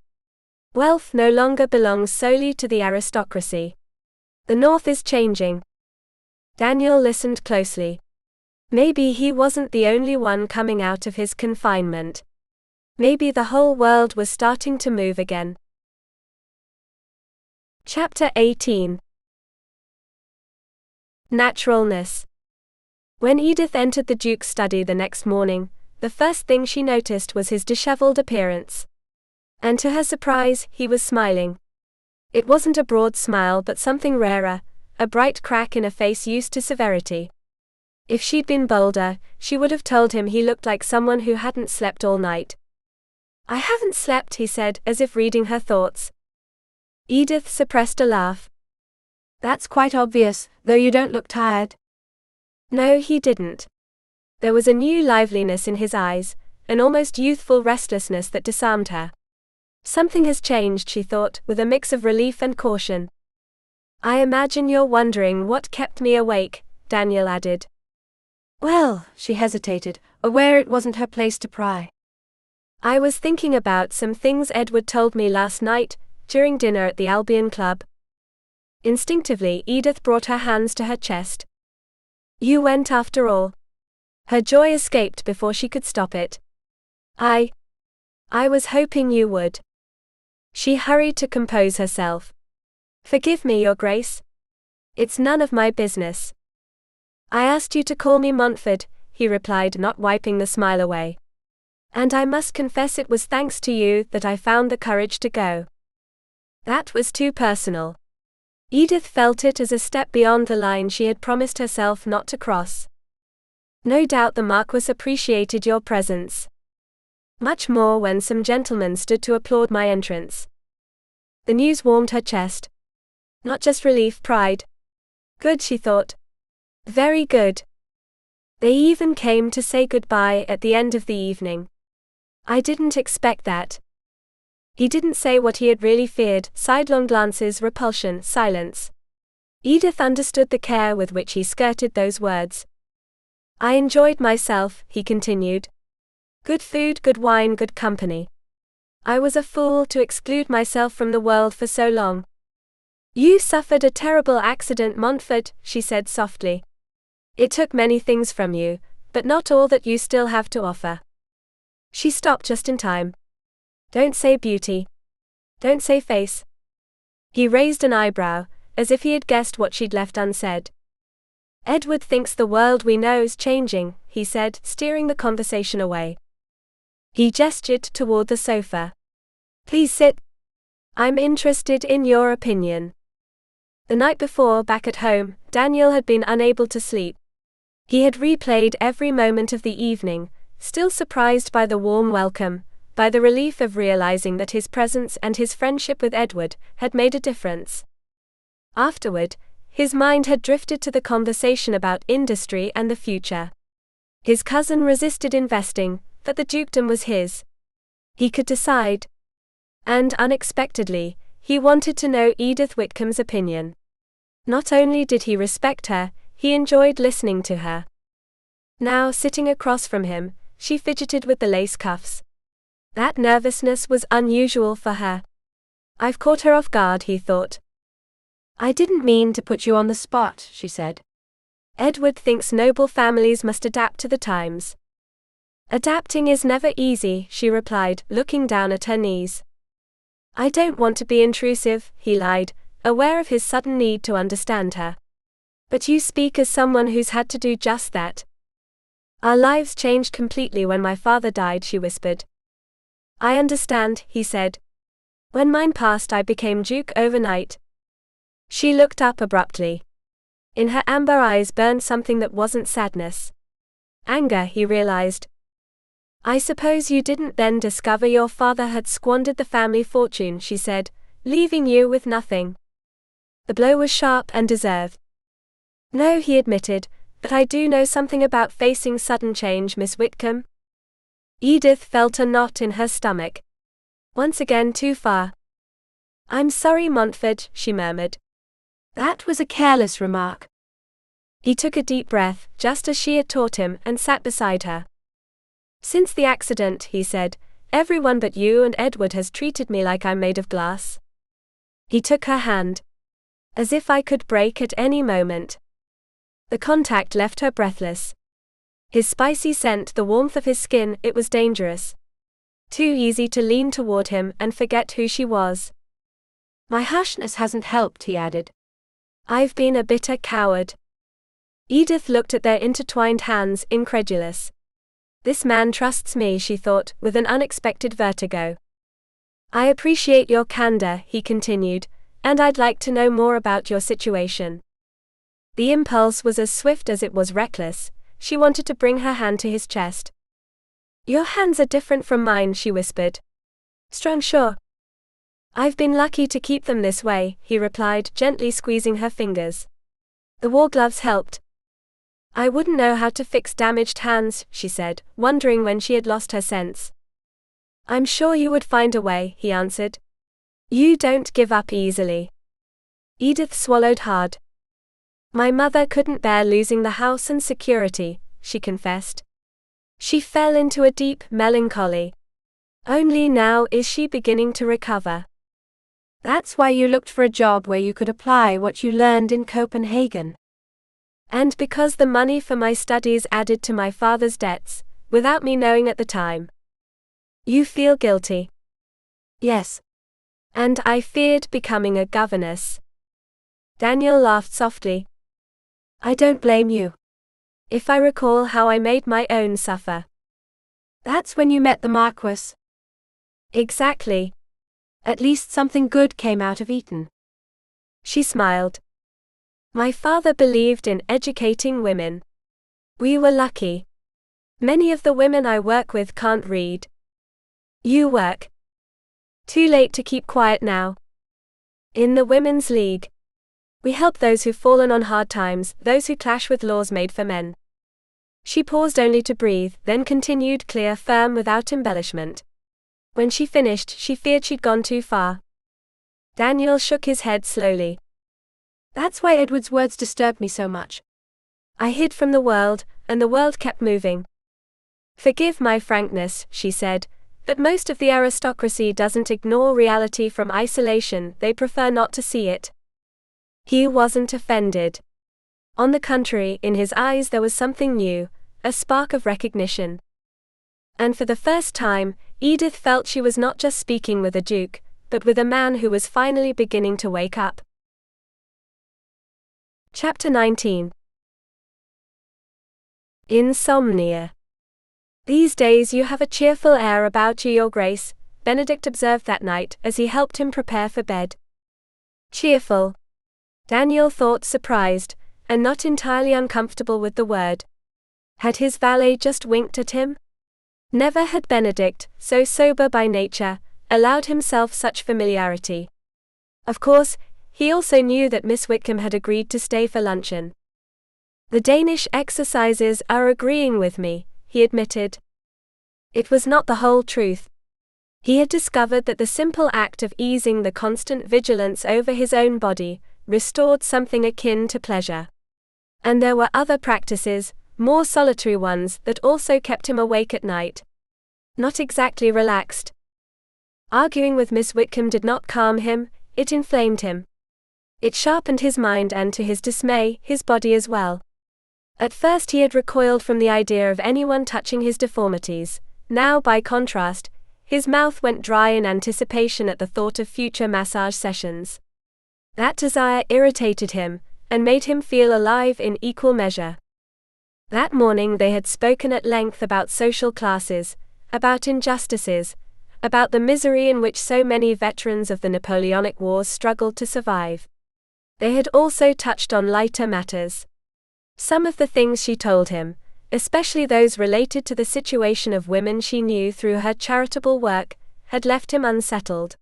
A: Wealth no longer belongs solely to the aristocracy. The North is changing. Daniel listened closely. Maybe he wasn't the only one coming out of his confinement. Maybe the whole world was starting to move again. Chapter 18. Naturalness. When Edith entered the Duke's study the next morning, the first thing she noticed was his disheveled appearance. And to her surprise, he was smiling. It wasn't a broad smile but something rarer, a bright crack in a face used to severity. If she'd been bolder, she would have told him he looked like someone who hadn't slept all night. I haven't slept, he said, as if reading her thoughts. Edith suppressed a laugh.
B: That's quite obvious, though you don't look tired.
A: No, he didn't. There was a new liveliness in his eyes, an almost youthful restlessness that disarmed her. Something has changed, she thought, with a mix of relief and caution. I imagine you're wondering what kept me awake, Daniel added.
B: Well, she hesitated, aware it wasn't her place to pry.
A: I was thinking about some things Edward told me last night, during dinner at the Albion Club. Instinctively, Edith brought her hands to her chest. You went after all. Her joy escaped before she could stop it. I was hoping you would. She hurried to compose herself. Forgive me, Your Grace. It's none of my business. I asked you to call me Montford, he replied, not wiping the smile away. And I must confess it was thanks to you that I found the courage to go. That was too personal. Edith felt it as a step beyond the line she had promised herself not to cross. No doubt the Marquess appreciated your presence. Much more when some gentlemen stood to applaud my entrance. The news warmed her chest. Not just relief, pride. Good, she thought. Very good. They even came to say goodbye at the end of the evening. I didn't expect that. He didn't say what he had really feared, sidelong glances, repulsion, silence. Edith understood the care with which he skirted those words. I enjoyed myself, he continued. Good food, good wine, good company. I was a fool to exclude myself from the world for so long. You suffered a terrible accident, Montford, she said softly. It took many things from you, but not all that you still have to offer. She stopped just in time. Don't say beauty. Don't say face. He raised an eyebrow, as if he had guessed what she'd left unsaid. Edward thinks the world we know's changing, he said, steering the conversation away. He gestured toward the sofa. Please sit. I'm interested in your opinion. The night before, back at home, Daniel had been unable to sleep. He had replayed every moment of the evening, still surprised by the warm welcome, by the relief of realizing that his presence and his friendship with Edward had made a difference. Afterward, his mind had drifted to the conversation about industry and the future. His cousin resisted investing, but the dukedom was his. He could decide. And unexpectedly, he wanted to know Edith Whitcombe's opinion. Not only did he respect her, he enjoyed listening to her. Now, sitting across from him, she fidgeted with the lace cuffs. That nervousness was unusual for her. I've caught her off guard, he thought.
B: I didn't mean to put you on the spot, she said.
A: Edward thinks noble families must adapt to the times. Adapting is never easy, she replied, looking down at her knees. I don't want to be intrusive, he lied, aware of his sudden need to understand her. But you speak as someone who's had to do just that. Our lives changed completely when my father died, she whispered. I understand, he said. When mine passed, I became Duke overnight. She looked up abruptly. In her amber eyes burned something that wasn't sadness. Anger, he realized. I suppose you didn't then discover your father had squandered the family fortune, she said, leaving you with nothing. The blow was sharp and deserved. No, he admitted, but I do know something about facing sudden change, Miss Whitcombe. Edith felt a knot in her stomach. Once again too far. I'm sorry, Montford, she murmured.
B: That was a careless remark.
A: He took a deep breath, just as she had taught him, and sat beside her. Since the accident, he said, everyone but you and Edward has treated me like I'm made of glass. He took her hand. As if I could break at any moment. The contact left her breathless. His spicy scent, the warmth of his skin, it was dangerous. Too easy to lean toward him and forget who she was.
B: My harshness hasn't helped, he added.
A: I've been a bitter coward. Edith looked at their intertwined hands, incredulous. This man trusts me, she thought, with an unexpected vertigo. I appreciate your candor, he continued, and I'd like to know more about your situation. The impulse was as swift as it was reckless. She wanted to bring her hand to his chest. Your hands are different from mine, she whispered. Strong, sure. I've been lucky to keep them this way, he replied, gently squeezing her fingers. The war gloves helped. I wouldn't know how to fix damaged hands, she said, wondering when she had lost her sense. I'm sure you would find a way, he answered. You don't give up easily. Edith swallowed hard. My mother couldn't bear losing the house and security, she confessed. She fell into a deep melancholy. Only now is she beginning to recover.
B: That's why you looked for a job where you could apply what you learned in Copenhagen.
A: And because the money for my studies added to my father's debts, without me knowing at the time. You feel guilty?
B: Yes.
A: And I feared becoming a governess. Daniel laughed softly. I don't blame you. If I recall how I made my own suffer.
B: That's when you met the Marquess.
A: Exactly.
B: At least something good came out of Eton.
A: She smiled. My father believed in educating women. We were lucky. Many of the women I work with can't read. You work. Too late to keep quiet now. In the Women's League. We help those who've fallen on hard times, those who clash with laws made for men. She paused only to breathe, then continued, clear, firm, without embellishment. When she finished, she feared she'd gone too far. Daniel shook his head slowly.
B: That's why Edward's words disturbed me so much.
A: I hid from the world, and the world kept moving. Forgive my frankness, she said, but most of the aristocracy doesn't ignore reality from isolation, they prefer not to see it. He wasn't offended. On the contrary, in his eyes there was something new, a spark of recognition. And for the first time, Edith felt she was not just speaking with a duke, but with a man who was finally beginning to wake up. Chapter 19. Insomnia. These days you have a cheerful air about you, Your Grace, Benedict observed that night as he helped him prepare for bed. Cheerful. Daniel thought, surprised, and not entirely uncomfortable with the word. Had his valet just winked at him? Never had Benedict, so sober by nature, allowed himself such familiarity. Of course, he also knew that Miss Whitcombe had agreed to stay for luncheon. The Danish exercises are agreeing with me, he admitted. It was not the whole truth. He had discovered that the simple act of easing the constant vigilance over his own body, restored something akin to pleasure. And there were other practices, more solitary ones, that also kept him awake at night. Not exactly relaxed. Arguing with Miss Whitcombe did not calm him, it inflamed him. It sharpened his mind and, to his dismay, his body as well. At first he had recoiled from the idea of anyone touching his deformities. Now, by contrast, his mouth went dry in anticipation at the thought of future massage sessions. That desire irritated him, and made him feel alive in equal measure. That morning they had spoken at length about social classes, about injustices, about the misery in which so many veterans of the Napoleonic Wars struggled to survive. They had also touched on lighter matters. Some of the things she told him, especially those related to the situation of women she knew through her charitable work, had left him unsettled.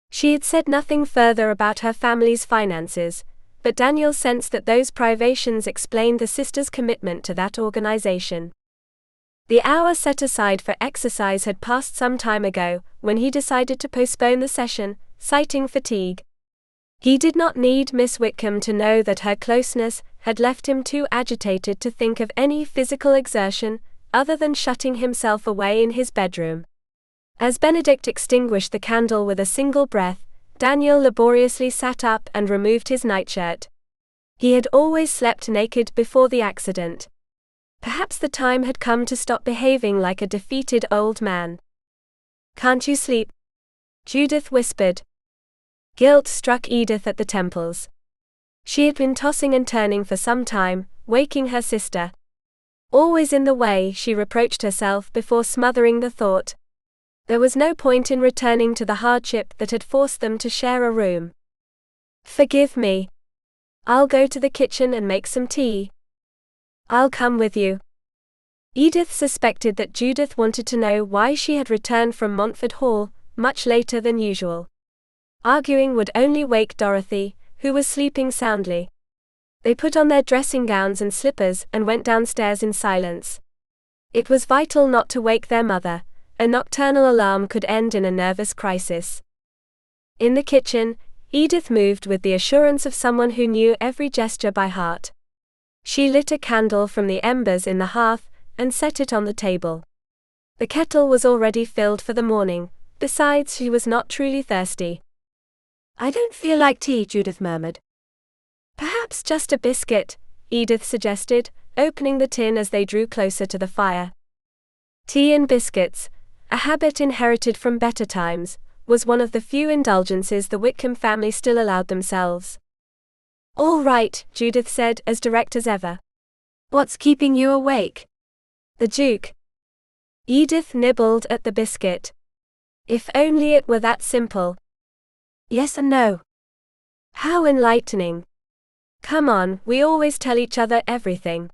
A: She had said nothing further about her family's finances, but Daniel sensed that those privations explained the sisters' commitment to that organization. The hour set aside for exercise had passed some time ago, when he decided to postpone the session, citing fatigue. He did not need Miss Whitcombe to know that her closeness had left him too agitated to think of any physical exertion, other than shutting himself away in his bedroom. As Benedict extinguished the candle with a single breath, Daniel laboriously sat up and removed his nightshirt. He had always slept naked before the accident. Perhaps the time had come to stop behaving like a defeated old man. "Can't you sleep?" Judith whispered. Guilt struck Edith at the temples. She had been tossing and turning for some time, waking her sister. Always in the way, she reproached herself before smothering the thought. There was no point in returning to the hardship that had forced them to share a room. "Forgive me. I'll go to the kitchen and make some tea." "I'll come with you." Edith suspected that Judith wanted to know why she had returned from Montford Hall, much later than usual. Arguing would only wake Dorothy, who was sleeping soundly. They put on their dressing gowns and slippers and went downstairs in silence. It was vital not to wake their mother. A nocturnal alarm could end in a nervous crisis. In the kitchen, Edith moved with the assurance of someone who knew every gesture by heart. She lit a candle from the embers in the hearth and set it on the table. The kettle was already filled for the morning, besides she was not truly thirsty.
B: "I don't feel like tea," Judith murmured.
A: "Perhaps just a biscuit," Edith suggested, opening the tin as they drew closer to the fire. Tea and biscuits, a habit inherited from better times, was one of the few indulgences the Whitcombe family still allowed themselves. "All right," Judith said, as direct as ever.
B: "What's keeping you awake?"
A: "The Duke." Edith nibbled at the biscuit. If only it were that simple.
B: "Yes and no."
A: "How enlightening. Come on, we always tell each other everything."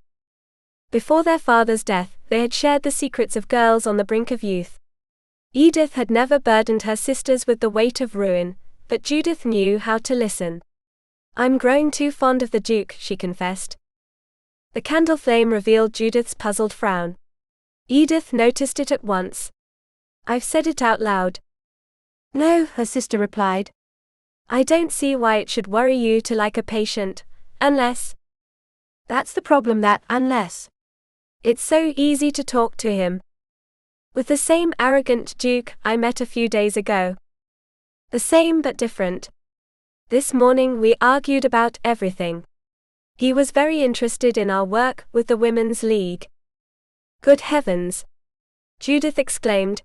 A: Before their father's death, they had shared the secrets of girls on the brink of youth. Edith had never burdened her sisters with the weight of ruin, but Judith knew how to listen. "I'm growing too fond of the Duke," she confessed. The candle flame revealed Judith's puzzled frown. Edith noticed it at once. "I've said it out loud."
B: "No," her sister replied.
A: "I don't see why it should worry you to like a patient, unless—"
B: "That's the problem, that unless.
A: It's so easy to talk to him. With the same arrogant Duke I met a few days ago. The same but different. This morning we argued about everything. He was very interested in our work with the Women's League." "Good heavens!" Judith exclaimed.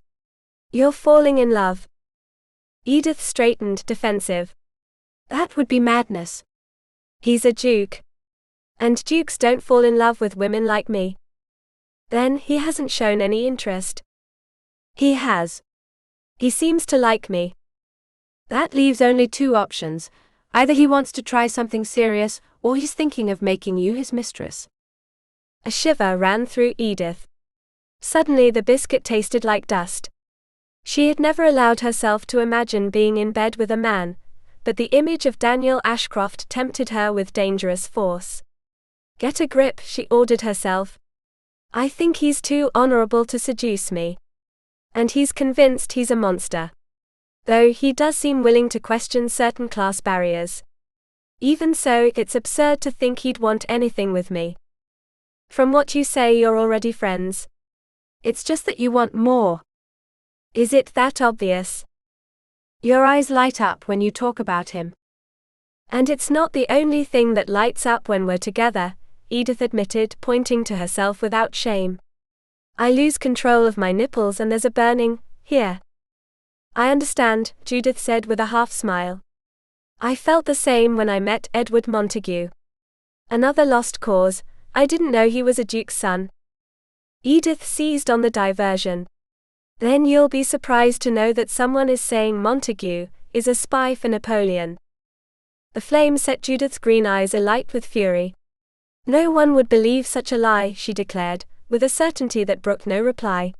A: "You're falling in love." Edith straightened, defensive.
B: "That would be madness."
A: "He's a Duke. And Dukes don't fall in love with women like me." "Then he hasn't shown any interest."
B: "He has.
A: He seems to like me."
B: "That leaves only two options. Either he wants to try something serious, or he's thinking of making you his mistress."
A: A shiver ran through Edith. Suddenly the biscuit tasted like dust. She had never allowed herself to imagine being in bed with a man, but the image of Daniel Ashcroft tempted her with dangerous force. "Get a grip," she ordered herself. "I think he's too honorable to seduce me. And he's convinced he's a monster. Though he does seem willing to question certain class barriers." Even so, it's absurd to think he'd want anything with me. From what you say, you're already friends.
B: It's just that you want more.
A: Is it that obvious?
B: Your eyes light up when you talk about him.
A: And it's not the only thing that lights up when we're together, Edith admitted, pointing to herself without shame. I lose control of my nipples and there's a burning, here. I understand, Judith said with a half-smile. I felt the same when I met Edward Montague. Another lost cause, I didn't know he was a duke's son. Edith seized on the diversion. Then you'll be surprised to know that someone is saying Montague is a spy for Napoleon. The flame set Judith's green eyes alight with fury. No one would believe such a lie, she declared, with a certainty that brooked no reply.